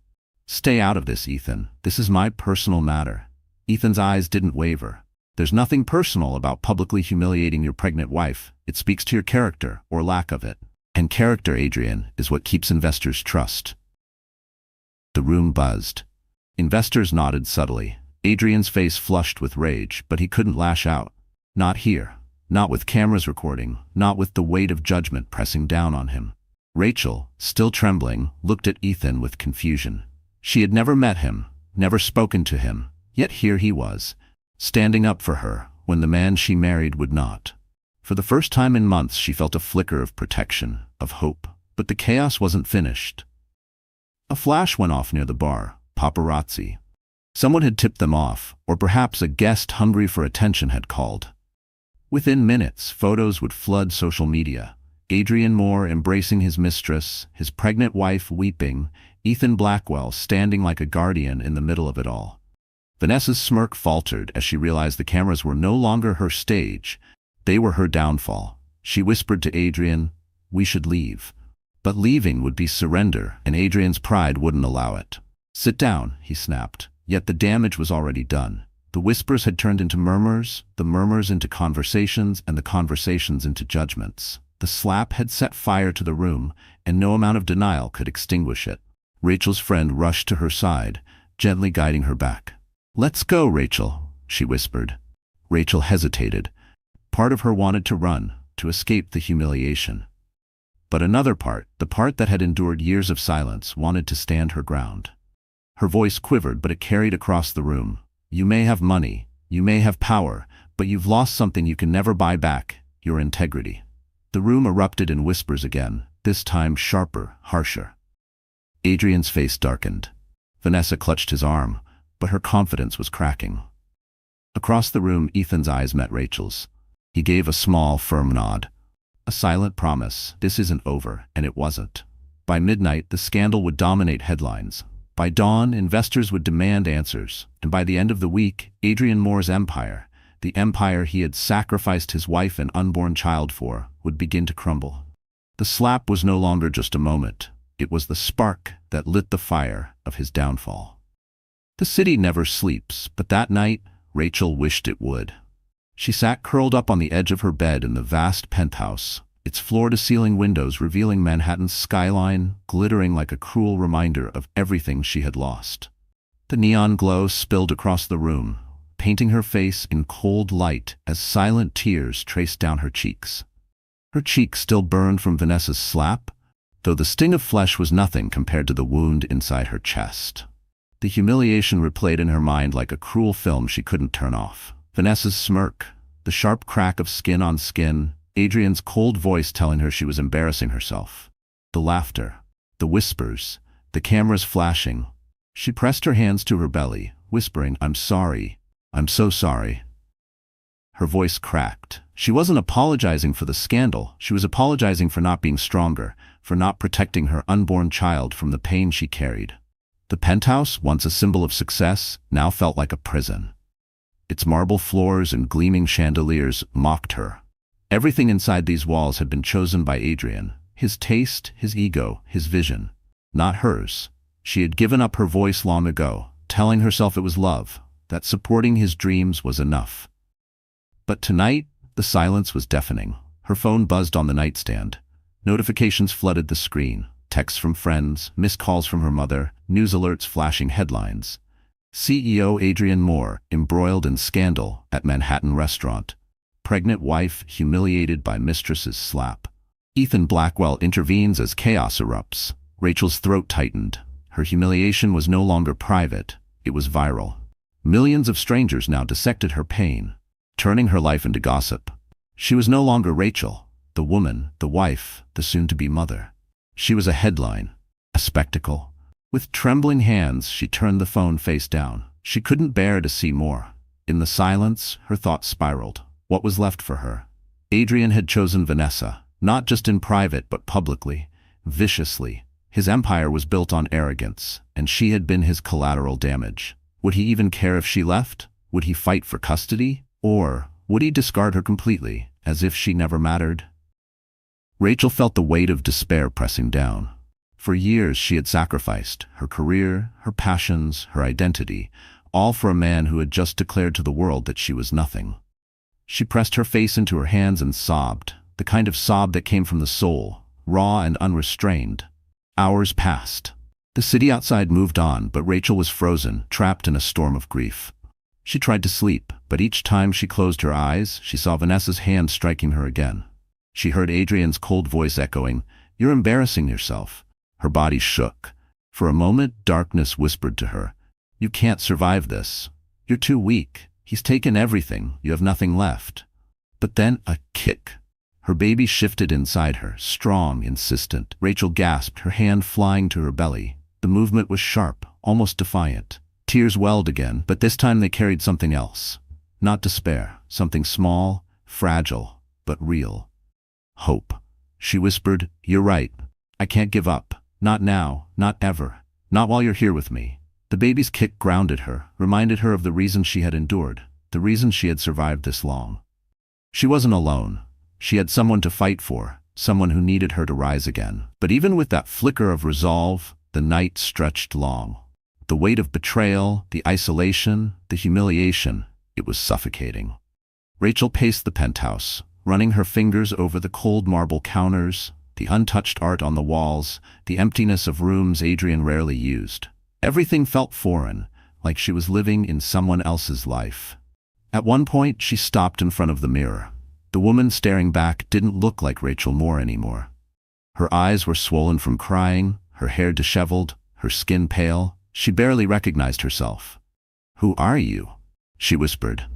"Stay out of this, Ethan. This is my personal matter." Ethan's eyes didn't waver. There's nothing personal about publicly humiliating your pregnant wife. It speaks to your character, or lack of it. And character, Adrian, is what keeps investors' trust. The room buzzed. Investors nodded subtly. Adrian's face flushed with rage, but he couldn't lash out. Not here. Not with cameras recording, not with the weight of judgment pressing down on him. Rachel, still trembling, looked at Ethan with confusion. She had never met him, never spoken to him, yet here he was, standing up for her when the man she married would not. For the first time in months she felt a flicker of protection, of hope, but the chaos wasn't finished. A flash went off near the bar. Paparazzi. Someone had tipped them off, or perhaps a guest hungry for attention had called. Within minutes, photos would flood social media. Adrian Moore embracing his mistress, his pregnant wife weeping, Ethan Blackwell standing like a guardian in the middle of it all. Vanessa's smirk faltered as she realized the cameras were no longer her stage. They were her downfall. She whispered to Adrian, "We should leave." But leaving would be surrender, and Adrian's pride wouldn't allow it. "Sit down," he snapped. Yet the damage was already done. The whispers had turned into murmurs, the murmurs into conversations, and the conversations into judgments. The slap had set fire to the room, and no amount of denial could extinguish it. Rachel's friend rushed to her side, gently guiding her back. "Let's go, Rachel," she whispered. Rachel hesitated. Part of her wanted to run, to escape the humiliation. But another part, the part that had endured years of silence, wanted to stand her ground. Her voice quivered, but it carried across the room. "You may have money, you may have power, but you've lost something you can never buy back, your integrity." The room erupted in whispers again, this time sharper, harsher. Adrian's face darkened. Vanessa clutched his arm, but her confidence was cracking. Across the room, Ethan's eyes met Rachel's. He gave a small, firm nod. A silent promise, this isn't over, and it wasn't. By midnight, the scandal would dominate headlines. By dawn, investors would demand answers, and by the end of the week, Adrian Moore's empire, the empire he had sacrificed his wife and unborn child for, would begin to crumble. The slap was no longer just a moment. It was the spark that lit the fire of his downfall. The city never sleeps, but that night, Rachel wished it would. She sat curled up on the edge of her bed in the vast penthouse, its floor-to-ceiling windows revealing Manhattan's skyline, glittering like a cruel reminder of everything she had lost. The neon glow spilled across the room, painting her face in cold light as silent tears traced down her cheeks. Her cheeks still burned from Vanessa's slap, though the sting of flesh was nothing compared to the wound inside her chest. The humiliation replayed in her mind like a cruel film she couldn't turn off. Vanessa's smirk, the sharp crack of skin on skin, Adrian's cold voice telling her she was embarrassing herself. The laughter, the whispers, the cameras flashing. She pressed her hands to her belly, whispering, "I'm sorry. I'm so sorry." Her voice cracked. She wasn't apologizing for the scandal. She was apologizing for not being stronger, for not protecting her unborn child from the pain she carried. The penthouse, once a symbol of success, now felt like a prison. Its marble floors and gleaming chandeliers mocked her. Everything inside these walls had been chosen by Adrian, his taste, his ego, his vision. Not hers. She had given up her voice long ago, telling herself it was love, that supporting his dreams was enough. But tonight, the silence was deafening. Her phone buzzed on the nightstand. Notifications flooded the screen. Texts from friends, missed calls from her mother, news alerts flashing headlines. CEO Adrian Moore embroiled in scandal at Manhattan restaurant. Pregnant wife humiliated by mistress's slap. Ethan Blackwell intervenes as chaos erupts. Rachel's throat tightened. Her humiliation was no longer private. It was viral. Millions of strangers now dissected her pain, turning her life into gossip. She was no longer Rachel, the woman, the wife, the soon-to-be mother. She was a headline, a spectacle. With trembling hands, she turned the phone face down. She couldn't bear to see more. In the silence, her thoughts spiraled. What was left for her? Adrian had chosen Vanessa, not just in private but publicly, viciously. His empire was built on arrogance, and she had been his collateral damage. Would he even care if she left? Would he fight for custody? Or would he discard her completely, as if she never mattered? Rachel felt the weight of despair pressing down. For years she had sacrificed her career, her passions, her identity, all for a man who had just declared to the world that she was nothing. She pressed her face into her hands and sobbed, the kind of sob that came from the soul, raw and unrestrained. Hours passed. The city outside moved on, but Rachel was frozen, trapped in a storm of grief. She tried to sleep, but each time she closed her eyes, she saw Vanessa's hand striking her again. She heard Adrian's cold voice echoing, "You're embarrassing yourself." Her body shook. For a moment, darkness whispered to her, "You can't survive this. You're too weak. He's taken everything. You have nothing left." But then a kick. Her baby shifted inside her, strong, insistent. Rachel gasped, her hand flying to her belly. The movement was sharp, almost defiant. Tears welled again, but this time they carried something else. Not despair, something small, fragile, but real. Hope. She whispered, "You're right. I can't give up. Not now, not ever. Not while you're here with me." The baby's kick grounded her, reminded her of the reason she had endured, the reason she had survived this long. She wasn't alone. She had someone to fight for, someone who needed her to rise again. But even with that flicker of resolve, the night stretched long. The weight of betrayal, the isolation, the humiliation, it was suffocating. Rachel paced the penthouse, running her fingers over the cold marble counters, the untouched art on the walls, the emptiness of rooms Adrian rarely used. Everything felt foreign, like she was living in someone else's life. At one point, she stopped in front of the mirror. The woman staring back didn't look like Rachel Moore anymore. Her eyes were swollen from crying, her hair disheveled, her skin pale. She barely recognized herself. "Who are you?" she whispered.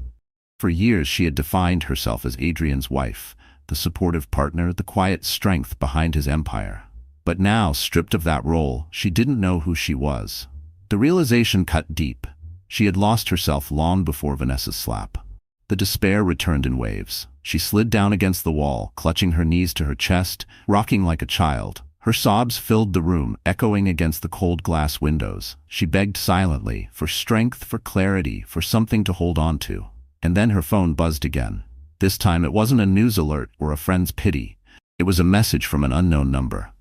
For years she had defined herself as Adrian's wife, the supportive partner, the quiet strength behind his empire. But now, stripped of that role, she didn't know who she was. The realization cut deep. She had lost herself long before Vanessa's slap. The despair returned in waves. She slid down against the wall, clutching her knees to her chest, rocking like a child. Her sobs filled the room, echoing against the cold glass windows. She begged silently, for strength, for clarity, for something to hold on to. And then her phone buzzed again. This time it wasn't a news alert or a friend's pity. It was a message from an unknown number.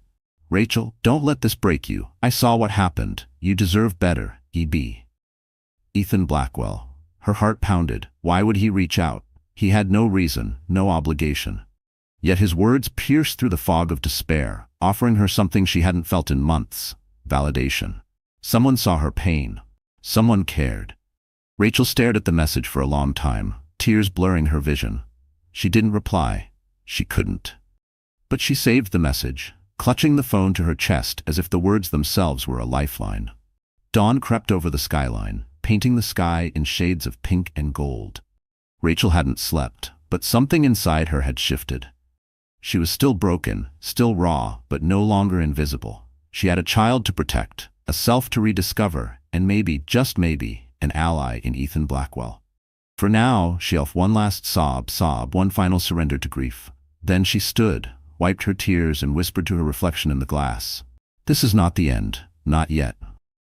"Rachel, don't let this break you. I saw what happened. You deserve better, E.B." Ethan Blackwell. Her heart pounded. Why would he reach out? He had no reason, no obligation. Yet his words pierced through the fog of despair, offering her something she hadn't felt in months: validation. Someone saw her pain. Someone cared. Rachel stared at the message for a long time, tears blurring her vision. She didn't reply. She couldn't. But she saved the message, clutching the phone to her chest as if the words themselves were a lifeline. Dawn crept over the skyline, painting the sky in shades of pink and gold. Rachel hadn't slept, but something inside her had shifted. She was still broken, still raw, but no longer invisible. She had a child to protect, a self to rediscover, and maybe, just maybe, an ally in Ethan Blackwell. For now, she felt one last sob, one final surrender to grief. Then she stood, wiped her tears, and whispered to her reflection in the glass, "This is not the end, not yet."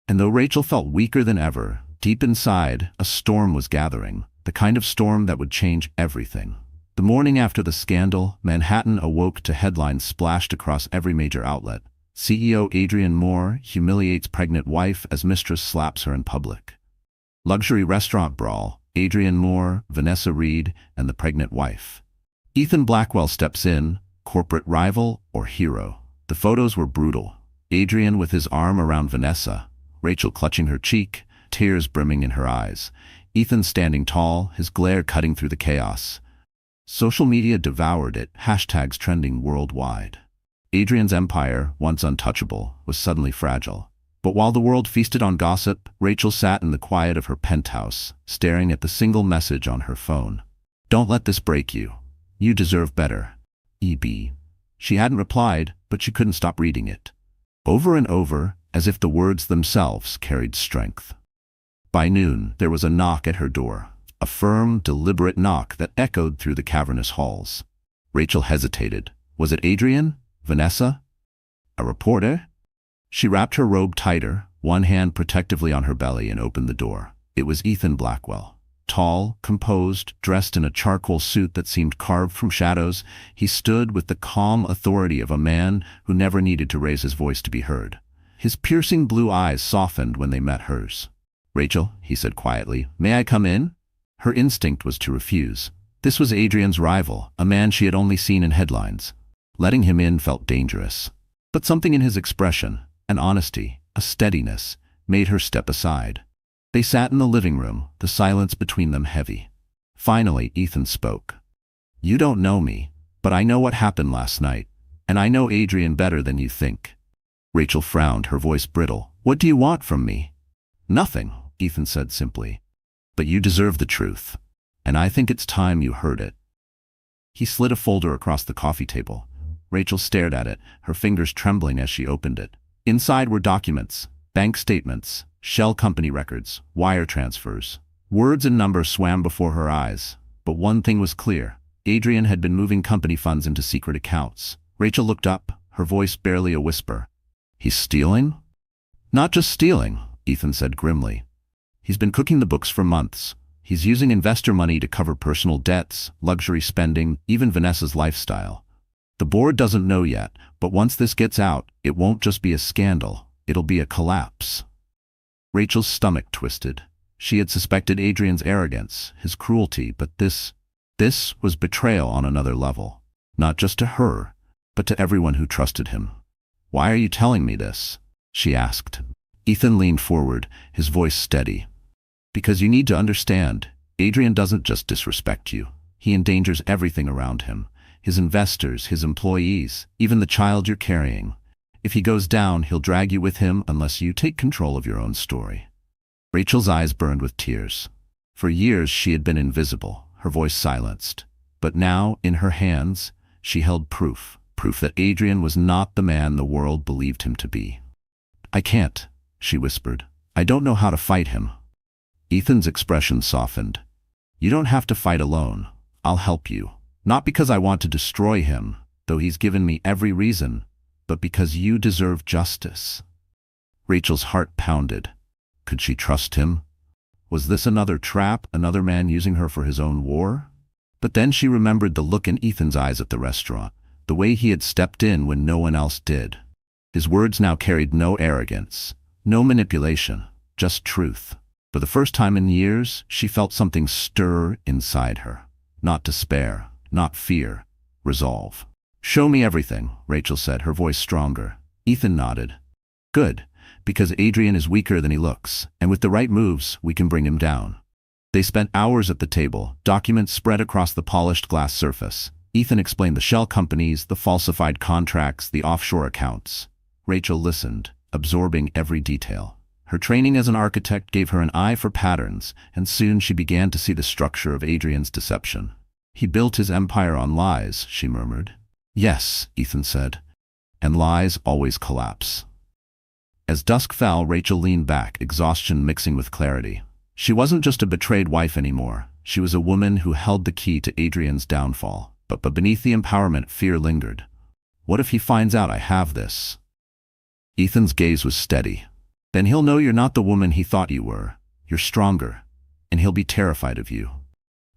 And though Rachel felt weaker than ever, deep inside, a storm was gathering, the kind of storm that would change everything. The morning after the scandal, Manhattan awoke to headlines splashed across every major outlet. CEO Adrian Moore humiliates pregnant wife as mistress slaps her in public. Luxury restaurant brawl, Adrian Moore, Vanessa Reed, and the pregnant wife. Ethan Blackwell steps in, corporate rival or hero. The photos were brutal. Adrian with his arm around Vanessa, Rachel clutching her cheek, tears brimming in her eyes. Ethan standing tall, his glare cutting through the chaos. Social media devoured it, hashtags trending worldwide. Adrian's empire, once untouchable, was suddenly fragile. But while the world feasted on gossip, Rachel sat in the quiet of her penthouse, staring at the single message on her phone. "Don't let this break you. You deserve better, E.B." She hadn't replied, but she couldn't stop reading it. Over and over, as if the words themselves carried strength. By noon, there was a knock at her door. A firm, deliberate knock that echoed through the cavernous halls. Rachel hesitated. Was it Adrian? Vanessa? A reporter? She wrapped her robe tighter, one hand protectively on her belly, and opened the door. It was Ethan Blackwell. Tall, composed, dressed in a charcoal suit that seemed carved from shadows, he stood with the calm authority of a man who never needed to raise his voice to be heard. His piercing blue eyes softened when they met hers. "Rachel," he said quietly, "may I come in?" Her instinct was to refuse. This was Adrian's rival, a man she had only seen in headlines. Letting him in felt dangerous. But something in his expression, an honesty, a steadiness, made her step aside. They sat in the living room, the silence between them heavy. Finally, Ethan spoke. "You don't know me, but I know what happened last night, and I know Adrian better than you think." Rachel frowned, her voice brittle. "What do you want from me?" "Nothing," Ethan said simply. "But you deserve the truth, and I think it's time you heard it." He slid a folder across the coffee table. Rachel stared at it, her fingers trembling as she opened it. Inside were documents, bank statements, shell company records, wire transfers. Words and numbers swam before her eyes, but one thing was clear. Adrian had been moving company funds into secret accounts. Rachel looked up, her voice barely a whisper. "He's stealing?" "Not just stealing," Ethan said grimly. "He's been cooking the books for months. He's using investor money to cover personal debts, luxury spending, even Vanessa's lifestyle. The board doesn't know yet, but once this gets out, it won't just be a scandal, it'll be a collapse." Rachel's stomach twisted. She had suspected Adrian's arrogance, his cruelty, but this was betrayal on another level. Not just to her, but to everyone who trusted him. "Why are you telling me this?" she asked. Ethan leaned forward, his voice steady. "Because you need to understand, Adrian doesn't just disrespect you. He endangers everything around him. His investors, his employees, even the child you're carrying. If he goes down, he'll drag you with him unless you take control of your own story." Rachel's eyes burned with tears. For years she had been invisible, her voice silenced. But now, in her hands, she held proof that Adrian was not the man the world believed him to be. "I can't," she whispered. "I don't know how to fight him." Ethan's expression softened. "You don't have to fight alone. I'll help you. Not because I want to destroy him, though he's given me every reason, but because you deserve justice." Rachel's heart pounded. Could she trust him? Was this another trap, another man using her for his own war? But then she remembered the look in Ethan's eyes at the restaurant, the way he had stepped in when no one else did. His words now carried no arrogance, no manipulation, just truth. For the first time in years, she felt something stir inside her. Not despair, not fear, resolve. "Show me everything," Rachel said, her voice stronger. Ethan nodded. "Good, because Adrian is weaker than he looks, and with the right moves, we can bring him down." They spent hours at the table, documents spread across the polished glass surface. Ethan explained the shell companies, the falsified contracts, the offshore accounts. Rachel listened, absorbing every detail. Her training as an architect gave her an eye for patterns, and soon she began to see the structure of Adrian's deception. "He built his empire on lies," she murmured. "Yes," Ethan said, "and lies always collapse." As dusk fell, Rachel leaned back, exhaustion mixing with clarity. She wasn't just a betrayed wife anymore. She was a woman who held the key to Adrian's downfall. But beneath the empowerment, fear lingered. What if he finds out I have this? Ethan's gaze was steady. Then he'll know you're not the woman he thought you were. You're stronger, and he'll be terrified of you.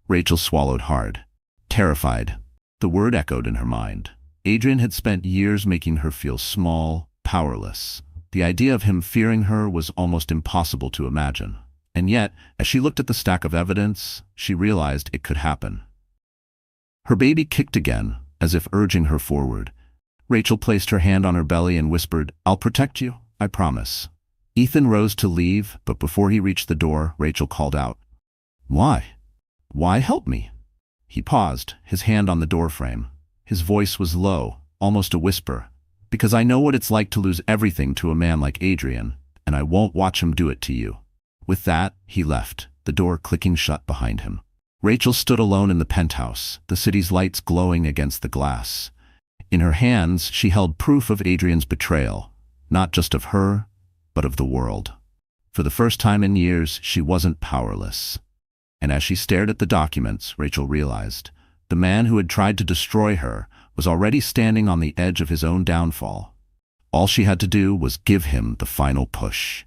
Rachel swallowed hard. Terrified. The word echoed in her mind. Adrian had spent years making her feel small, powerless. The idea of him fearing her was almost impossible to imagine. And yet, as she looked at the stack of evidence, she realized it could happen. Her baby kicked again, as if urging her forward. Rachel placed her hand on her belly and whispered, "I'll protect you, I promise." Ethan rose to leave, but before he reached the door, Rachel called out, "Why? Why help me?" He paused, his hand on the doorframe. His voice was low, almost a whisper. "Because I know what it's like to lose everything to a man like Adrian, and I won't watch him do it to you." With that, he left, the door clicking shut behind him. Rachel stood alone in the penthouse, the city's lights glowing against the glass. In her hands, she held proof of Adrian's betrayal, not just of her, but of the world. For the first time in years, she wasn't powerless. And as she stared at the documents, Rachel realized the man who had tried to destroy her was already standing on the edge of his own downfall. All she had to do was give him the final push.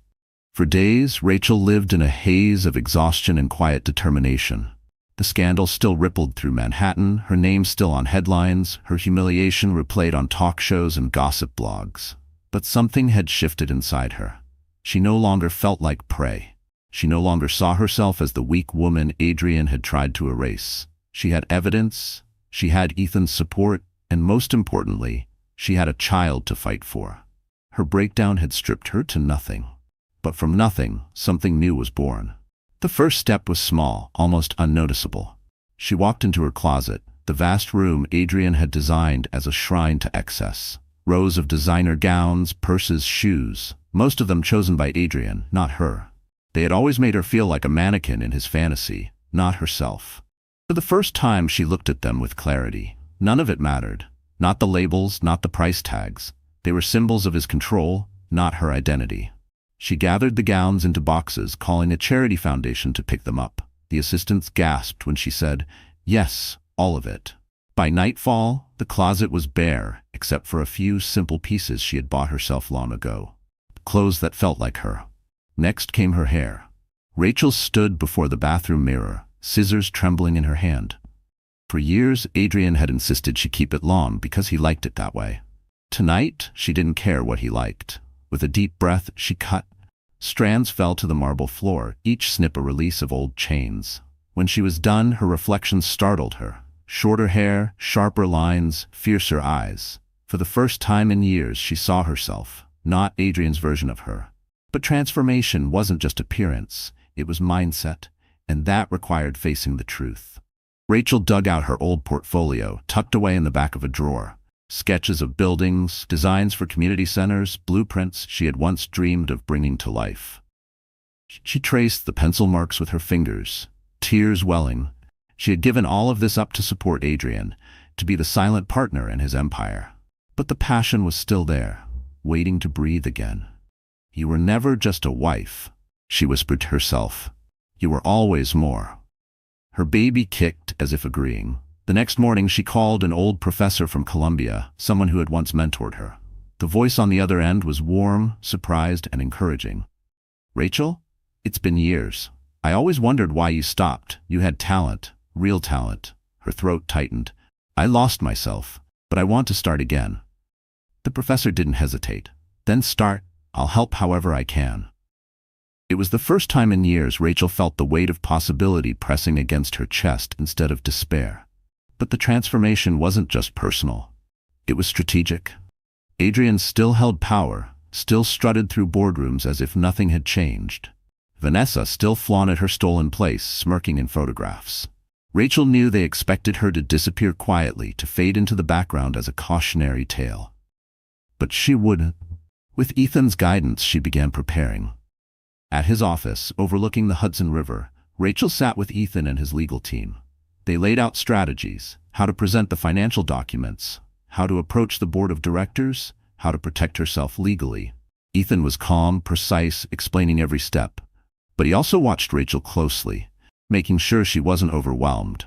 For days, Rachel lived in a haze of exhaustion and quiet determination. The scandal still rippled through Manhattan, her name still on headlines, her humiliation replayed on talk shows and gossip blogs. But something had shifted inside her. She no longer felt like prey. She no longer saw herself as the weak woman Adrian had tried to erase. She had evidence, she had Ethan's support, and most importantly, she had a child to fight for. Her breakdown had stripped her to nothing. But from nothing, something new was born. The first step was small, almost unnoticeable. She walked into her closet, the vast room Adrian had designed as a shrine to excess. Rows of designer gowns, purses, shoes, most of them chosen by Adrian, not her. They had always made her feel like a mannequin in his fantasy, not herself. For the first time she looked at them with clarity. None of it mattered. Not the labels, not the price tags. They were symbols of his control, not her identity. She gathered the gowns into boxes, calling a charity foundation to pick them up. The assistants gasped when she said, "Yes, all of it." By nightfall, the closet was bare, except for a few simple pieces she had bought herself long ago. Clothes that felt like her. Next came her hair. Rachel stood before the bathroom mirror, scissors trembling in her hand. For years, Adrian had insisted she keep it long because he liked it that way. Tonight, she didn't care what he liked. With a deep breath, she cut. Strands fell to the marble floor, each snip a release of old chains. When she was done, her reflection startled her. Shorter hair, sharper lines, fiercer eyes. For the first time in years, she saw herself, not Adrian's version of her. But transformation wasn't just appearance, it was mindset, and that required facing the truth. Rachel dug out her old portfolio, tucked away in the back of a drawer. Sketches of buildings, designs for community centers, blueprints she had once dreamed of bringing to life. She traced the pencil marks with her fingers, tears welling. She had given all of this up to support Adrian, to be the silent partner in his empire. But the passion was still there, waiting to breathe again. "You were never just a wife," she whispered to herself. "You were always more." Her baby kicked as if agreeing. The next morning she called an old professor from Columbia, someone who had once mentored her. The voice on the other end was warm, surprised, and encouraging. "Rachel, it's been years. I always wondered why you stopped. You had talent, real talent." Her throat tightened. "I lost myself, but I want to start again." The professor didn't hesitate. "Then start. I'll help however I can." It was the first time in years Rachel felt the weight of possibility pressing against her chest instead of despair. But the transformation wasn't just personal. It was strategic. Adrian still held power, still strutted through boardrooms as if nothing had changed. Vanessa still flaunted her stolen place, smirking in photographs. Rachel knew they expected her to disappear quietly, to fade into the background as a cautionary tale. But she wouldn't. With Ethan's guidance, she began preparing. At his office, overlooking the Hudson River, Rachel sat with Ethan and his legal team. They laid out strategies, how to present the financial documents, how to approach the board of directors, how to protect herself legally. Ethan was calm, precise, explaining every step. But he also watched Rachel closely, making sure she wasn't overwhelmed.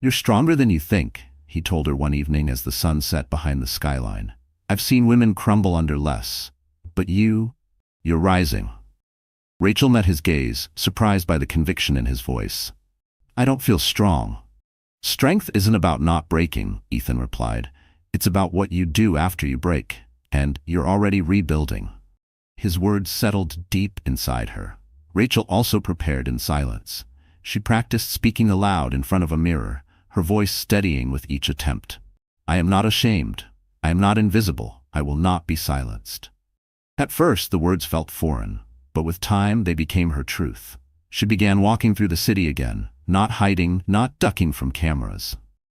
"You're stronger than you think," he told her one evening as the sun set behind the skyline. "I've seen women crumble under less. But you're rising." Rachel met his gaze, surprised by the conviction in his voice. "I don't feel strong." "Strength isn't about not breaking," Ethan replied. "It's about what you do after you break, and you're already rebuilding." His words settled deep inside her. Rachel also prepared in silence. She practiced speaking aloud in front of a mirror, her voice steadying with each attempt. "I am not ashamed. I am not invisible. I will not be silenced." At first, the words felt foreign, but with time they became her truth. She began walking through the city again, not hiding, not ducking from cameras.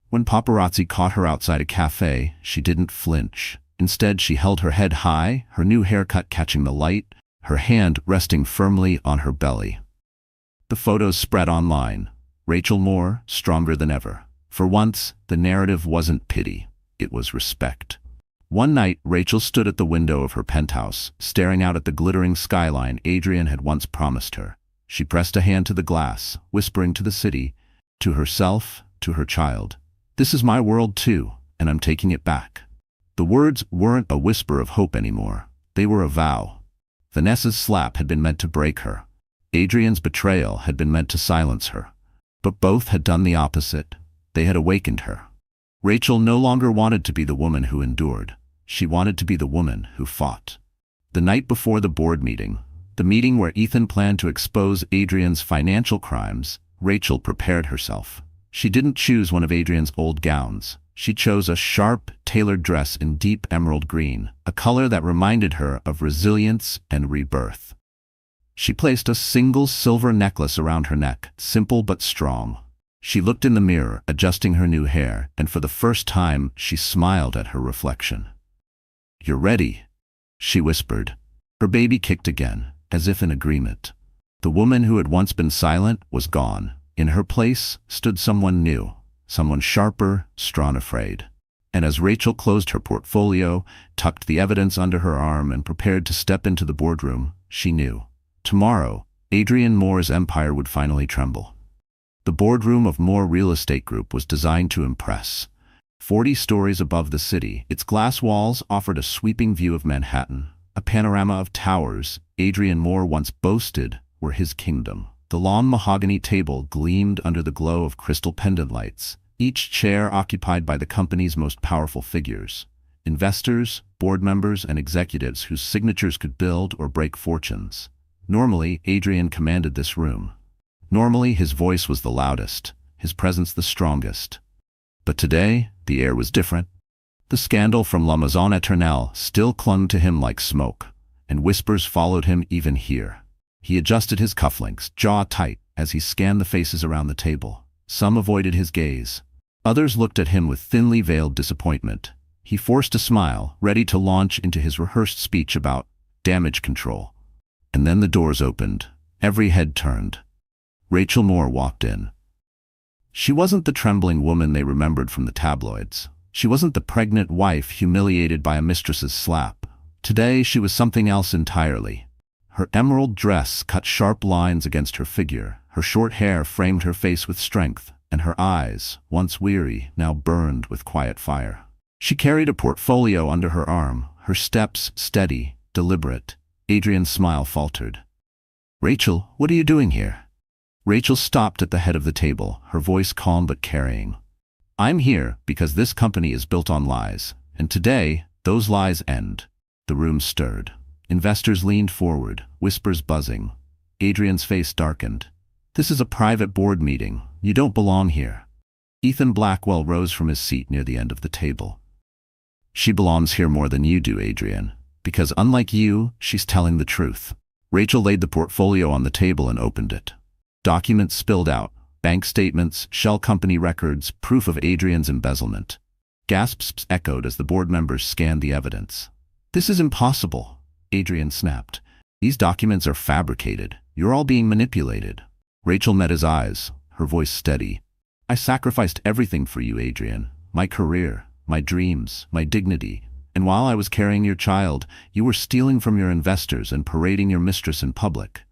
When paparazzi caught her outside a cafe, she didn't flinch. Instead, she held her head high, her new haircut catching the light, her hand resting firmly on her belly. The photos spread online. Rachel Moore, stronger than ever. For once, the narrative wasn't pity, it was respect. One night, Rachel stood at the window of her penthouse, staring out at the glittering skyline Adrian had once promised her. She pressed a hand to the glass, whispering to the city, to herself, to her child, "This is my world too, and I'm taking it back." The words weren't a whisper of hope anymore. They were a vow. Vanessa's slap had been meant to break her. Adrian's betrayal had been meant to silence her. But both had done the opposite. They had awakened her. Rachel no longer wanted to be the woman who endured. She wanted to be the woman who fought. The night before the board meeting, The meeting where Ethan planned to expose Adrian's financial crimes, Rachel prepared herself. She didn't choose one of Adrian's old gowns. She chose a sharp, tailored dress in deep emerald green, a color that reminded her of resilience and rebirth. She placed a single silver necklace around her neck, simple but strong. She looked in the mirror, adjusting her new hair, and for the first time, she smiled at her reflection. "You're ready," she whispered. Her baby kicked again, as if in agreement. The woman who had once been silent was gone. In her place stood someone new, someone sharper, strong, afraid. And as Rachel closed her portfolio, tucked the evidence under her arm, and prepared to step into the boardroom, she knew. Tomorrow, Adrian Moore's empire would finally tremble. The boardroom of Moore Real Estate Group was designed to impress. 40 stories above the city, its glass walls offered a sweeping view of Manhattan, a panorama of towers Adrian Moore once boasted were his kingdom. The long mahogany table gleamed under the glow of crystal pendant lights, each chair occupied by the company's most powerful figures. Investors, board members, and executives whose signatures could build or break fortunes. Normally, Adrian commanded this room. Normally, his voice was the loudest, his presence the strongest. But today, the air was different. The scandal from La Maison Eternelle still clung to him like smoke, and whispers followed him even here. He adjusted his cufflinks, jaw tight, as he scanned the faces around the table. Some avoided his gaze. Others looked at him with thinly veiled disappointment. He forced a smile, ready to launch into his rehearsed speech about damage control. And then the doors opened. Every head turned. Rachel Moore walked in. She wasn't the trembling woman they remembered from the tabloids. She wasn't the pregnant wife humiliated by a mistress's slap. Today she was something else entirely. Her emerald dress cut sharp lines against her figure, her short hair framed her face with strength, and her eyes, once weary, now burned with quiet fire. She carried a portfolio under her arm, her steps steady, deliberate. Adrian's smile faltered. "Rachel, what are you doing here?" Rachel stopped at the head of the table, her voice calm but carrying. "I'm here because this company is built on lies, and today, those lies end." The room stirred. Investors leaned forward, whispers buzzing. Adrian's face darkened. "This is a private board meeting. You don't belong here." Ethan Blackwell rose from his seat near the end of the table. "She belongs here more than you do, Adrian, because unlike you, she's telling the truth." Rachel laid the portfolio on the table and opened it. Documents spilled out, bank statements, shell company records, proof of Adrian's embezzlement. Gasps echoed as the board members scanned the evidence. "This is impossible," Adrian snapped. "These documents are fabricated. You're all being manipulated." Rachel met his eyes, her voice steady. "I sacrificed everything for you, Adrian. My career, my dreams, my dignity. And while I was carrying your child, you were stealing from your investors and parading your mistress in public.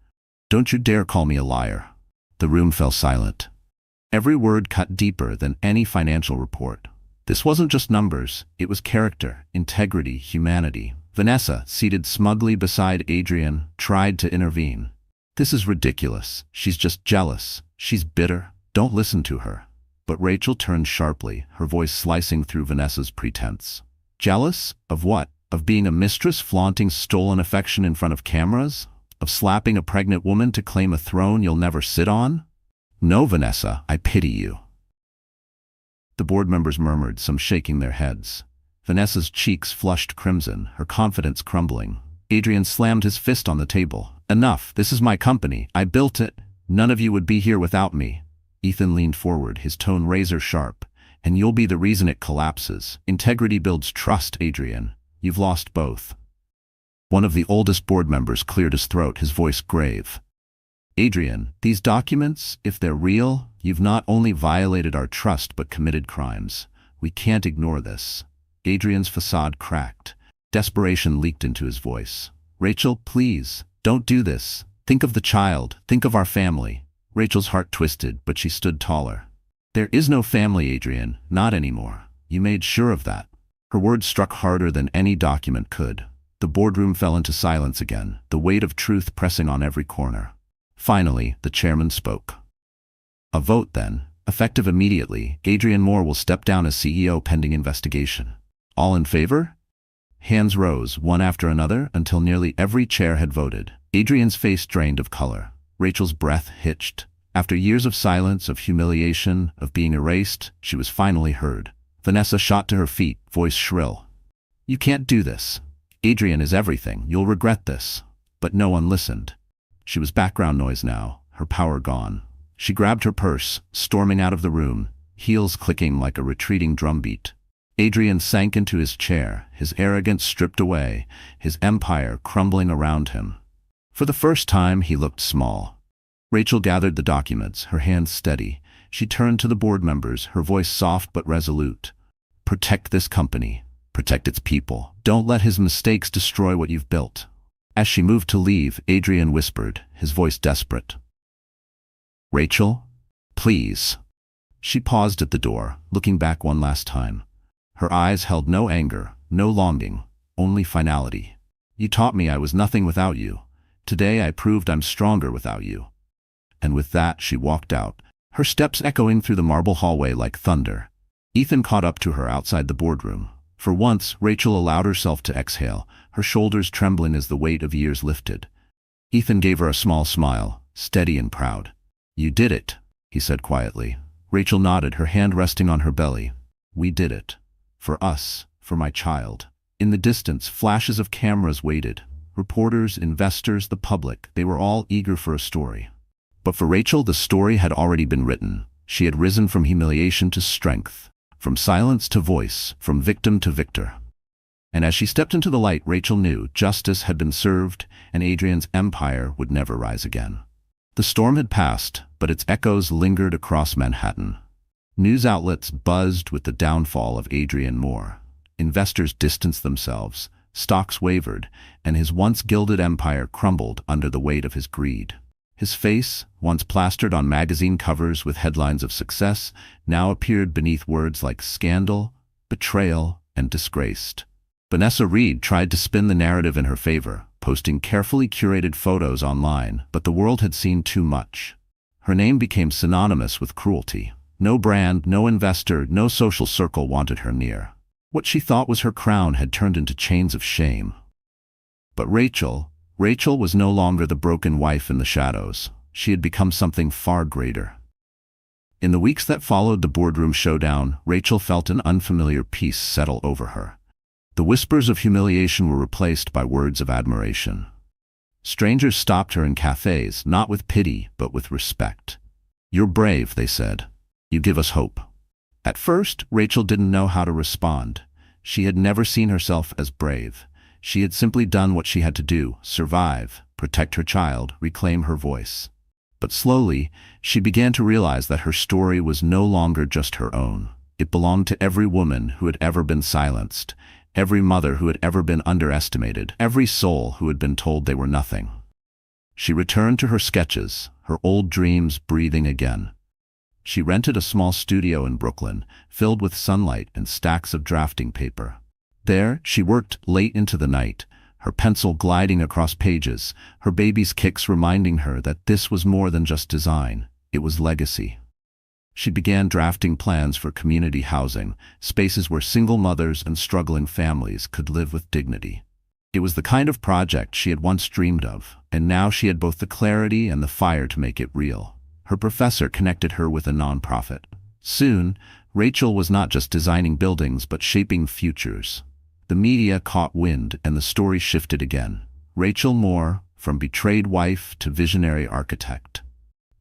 Don't you dare call me a liar." The room fell silent. Every word cut deeper than any financial report. This wasn't just numbers, it was character, integrity, humanity. Vanessa, seated smugly beside Adrian, tried to intervene. "This is ridiculous. She's just jealous. She's bitter. Don't listen to her." But Rachel turned sharply, her voice slicing through Vanessa's pretense. "Jealous? Of what? Of being a mistress flaunting stolen affection in front of cameras? Of slapping a pregnant woman to claim a throne you'll never sit on? No, Vanessa, I pity you." The board members murmured, some shaking their heads. Vanessa's cheeks flushed crimson, her confidence crumbling. Adrian slammed his fist on the table. "Enough, this is my company. I built it. None of you would be here without me." Ethan leaned forward, his tone razor sharp. "And you'll be the reason it collapses. Integrity builds trust, Adrian. You've lost both." One of the oldest board members cleared his throat, his voice grave. "Adrian, these documents, if they're real, you've not only violated our trust but committed crimes. We can't ignore this." Adrian's facade cracked. Desperation leaked into his voice. "Rachel, please, don't do this. Think of the child. Think of our family." Rachel's heart twisted, but she stood taller. "There is no family, Adrian, not anymore. You made sure of that." Her words struck harder than any document could. The boardroom fell into silence again, the weight of truth pressing on every corner. Finally, the chairman spoke. "A vote, then. Effective immediately, Adrian Moore will step down as CEO pending investigation." "All in favor?" Hands rose, one after another, until nearly every chair had voted. Adrian's face drained of color. Rachel's breath hitched. After years of silence, of humiliation, of being erased, she was finally heard. Vanessa shot to her feet, voice shrill. "You can't do this. Adrian is everything. You'll regret this." But no one listened. She was background noise now, her power gone. She grabbed her purse, storming out of the room, heels clicking like a retreating drumbeat. Adrian sank into his chair, his arrogance stripped away, his empire crumbling around him. For the first time, he looked small. Rachel gathered the documents, her hands steady. She turned to the board members, her voice soft but resolute. "Protect this company. Protect its people. Don't let his mistakes destroy what you've built." As she moved to leave, Adrian whispered, his voice desperate. "Rachel, please." She paused at the door, looking back one last time. Her eyes held no anger, no longing, only finality. "You taught me I was nothing without you. Today I proved I'm stronger without you." And with that, she walked out, her steps echoing through the marble hallway like thunder. Ethan caught up to her outside the boardroom. For once, Rachel allowed herself to exhale, her shoulders trembling as the weight of years lifted. Ethan gave her a small smile, steady and proud. "You did it," he said quietly. Rachel nodded, her hand resting on her belly. "We did it. For us, for my child." In the distance, flashes of cameras waited. Reporters, investors, the public, they were all eager for a story. But for Rachel, the story had already been written. She had risen from humiliation to strength, from silence to voice, from victim to victor. And as she stepped into the light, Rachel knew justice had been served, and Adrian's empire would never rise again. The storm had passed, but its echoes lingered across Manhattan. News outlets buzzed with the downfall of Adrian Moore. Investors distanced themselves, stocks wavered, and his once gilded empire crumbled under the weight of his greed. His face, once plastered on magazine covers with headlines of success, now appeared beneath words like scandal, betrayal, and disgraced. Vanessa Reed tried to spin the narrative in her favor, posting carefully curated photos online, but the world had seen too much. Her name became synonymous with cruelty. No brand, no investor, no social circle wanted her near. What she thought was her crown had turned into chains of shame. But Rachel was no longer the broken wife in the shadows. She had become something far greater. In the weeks that followed the boardroom showdown, Rachel felt an unfamiliar peace settle over her. The whispers of humiliation were replaced by words of admiration. Strangers stopped her in cafes, not with pity, but with respect. "You're brave," they said. "You give us hope." At first, Rachel didn't know how to respond. She had never seen herself as brave. She had simply done what she had to do: survive, protect her child, reclaim her voice. But slowly, she began to realize that her story was no longer just her own. It belonged to every woman who had ever been silenced, every mother who had ever been underestimated, every soul who had been told they were nothing. She returned to her sketches, her old dreams breathing again. She rented a small studio in Brooklyn, filled with sunlight and stacks of drafting paper. There, she worked late into the night, her pencil gliding across pages, her baby's kicks reminding her that this was more than just design, it was legacy. She began drafting plans for community housing, spaces where single mothers and struggling families could live with dignity. It was the kind of project she had once dreamed of, and now she had both the clarity and the fire to make it real. Her professor connected her with a nonprofit. Soon, Rachel was not just designing buildings but shaping futures. The media caught wind and the story shifted again. Rachel Moore, from betrayed wife to visionary architect.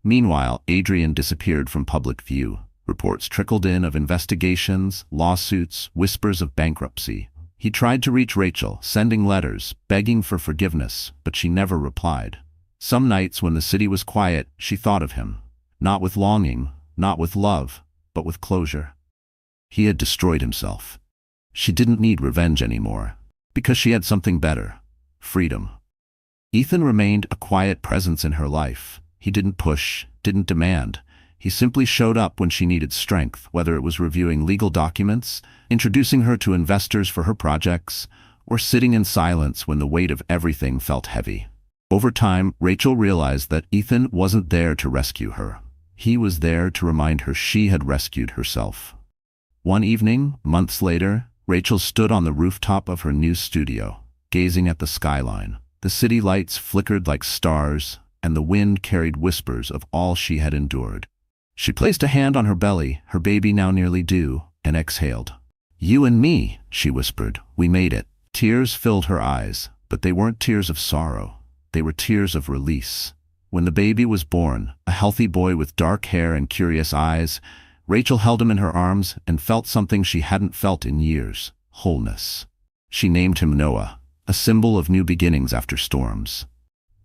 Meanwhile, Adrian disappeared from public view. Reports trickled in of investigations, lawsuits, whispers of bankruptcy. He tried to reach Rachel, sending letters, begging for forgiveness, but she never replied. Some nights when the city was quiet, she thought of him. Not with longing, not with love, but with closure. He had destroyed himself. She didn't need revenge anymore, because she had something better: freedom. Ethan remained a quiet presence in her life. He didn't push, didn't demand. He simply showed up when she needed strength, whether it was reviewing legal documents, introducing her to investors for her projects, or sitting in silence when the weight of everything felt heavy. Over time, Rachel realized that Ethan wasn't there to rescue her. He was there to remind her she had rescued herself. One evening, months later, Rachel stood on the rooftop of her new studio, gazing at the skyline. The city lights flickered like stars, and the wind carried whispers of all she had endured. She placed a hand on her belly, her baby now nearly due, and exhaled. "You and me," she whispered, "we made it." Tears filled her eyes, but they weren't tears of sorrow. They were tears of release. When the baby was born, a healthy boy with dark hair and curious eyes, Rachel held him in her arms and felt something she hadn't felt in years: wholeness. She named him Noah, a symbol of new beginnings after storms.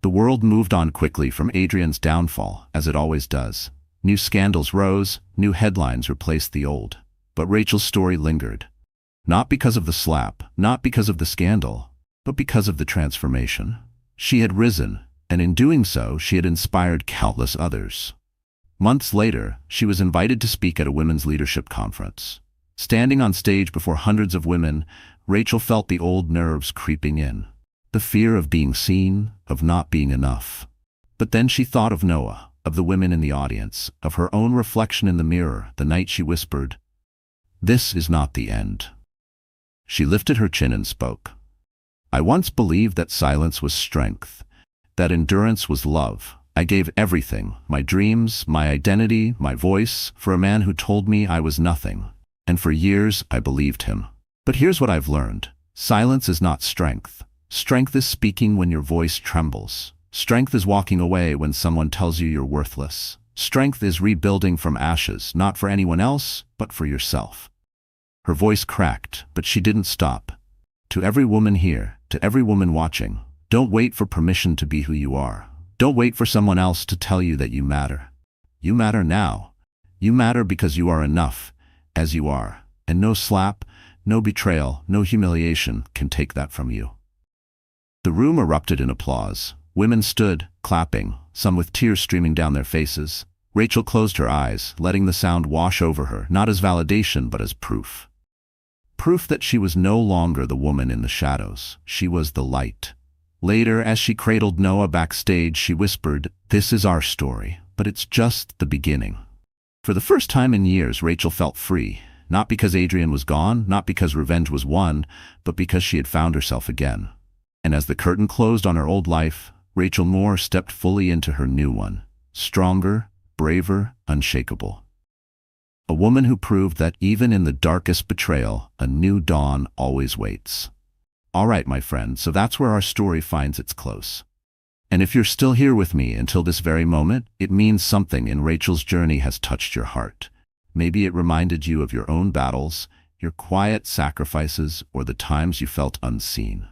The world moved on quickly from Adrian's downfall, as it always does. New scandals rose, new headlines replaced the old. But Rachel's story lingered. Not because of the slap, not because of the scandal, but because of the transformation. She had risen, and in doing so, she had inspired countless others. Months later, she was invited to speak at a women's leadership conference. Standing on stage before hundreds of women, Rachel felt the old nerves creeping in. The fear of being seen, of not being enough. But then she thought of Noah, of the women in the audience, of her own reflection in the mirror the night she whispered, "This is not the end." She lifted her chin and spoke. "I once believed that silence was strength, that endurance was love. I gave everything, my dreams, my identity, my voice, for a man who told me I was nothing. And for years I believed him. But here's what I've learned. Silence is not strength. Strength is speaking when your voice trembles. Strength is walking away when someone tells you you're worthless. Strength is rebuilding from ashes, not for anyone else, but for yourself." Her voice cracked, but she didn't stop. To every woman here, to every woman watching, don't wait for permission to be who you are. Don't wait for someone else to tell you that you matter. You matter now. You matter because you are enough, as you are, and no slap, no betrayal, no humiliation can take that from you. The room erupted in applause. Women stood, clapping, some with tears streaming down their faces. Rachel closed her eyes, letting the sound wash over her, not as validation but as proof. Proof that she was no longer the woman in the shadows. She was the light. Later, as she cradled Noah backstage, she whispered, "This is our story, but it's just the beginning." For the first time in years, Rachel felt free, not because Adrian was gone, not because revenge was won, but because she had found herself again. And as the curtain closed on her old life, Rachel Moore stepped fully into her new one, stronger, braver, unshakable. A woman who proved that even in the darkest betrayal, a new dawn always waits. All right, my friend, so that's where our story finds its close. And if you're still here with me until this very moment, it means something in Rachel's journey has touched your heart. Maybe it reminded you of your own battles, your quiet sacrifices, or the times you felt unseen.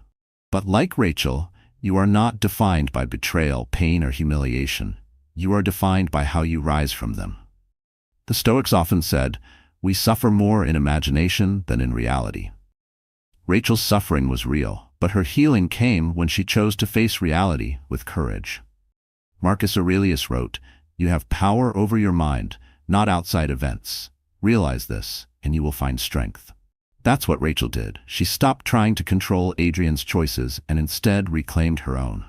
But like Rachel, you are not defined by betrayal, pain, or humiliation. You are defined by how you rise from them. The Stoics often said, "We suffer more in imagination than in reality." Rachel's suffering was real, but her healing came when she chose to face reality with courage. Marcus Aurelius wrote, "You have power over your mind, not outside events. Realize this, and you will find strength." That's what Rachel did. She stopped trying to control Adrian's choices and instead reclaimed her own.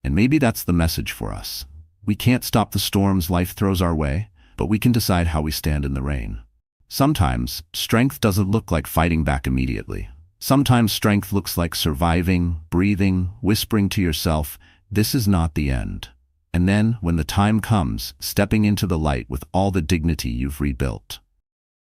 And maybe that's the message for us. We can't stop the storms life throws our way, but we can decide how we stand in the rain. Sometimes, strength doesn't look like fighting back immediately. Sometimes strength looks like surviving, breathing, whispering to yourself, "This is not the end." And then, when the time comes, stepping into the light with all the dignity you've rebuilt.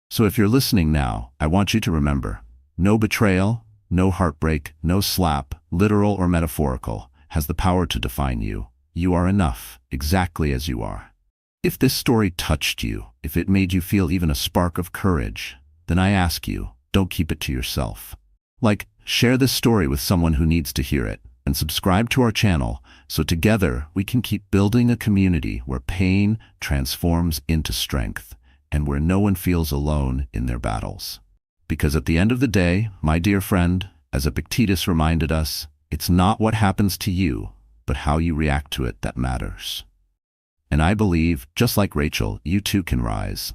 So if you're listening now, I want you to remember, no betrayal, no heartbreak, no slap, literal or metaphorical, has the power to define you. You are enough, exactly as you are. If this story touched you, if it made you feel even a spark of courage, then I ask you, don't keep it to yourself. Share this story with someone who needs to hear it, and subscribe to our channel so together we can keep building a community where pain transforms into strength and where no one feels alone in their battles. Because at the end of the day, my dear friend, as Epictetus reminded us, it's not what happens to you, but how you react to it that matters. And I believe, just like Rachel, you too can rise.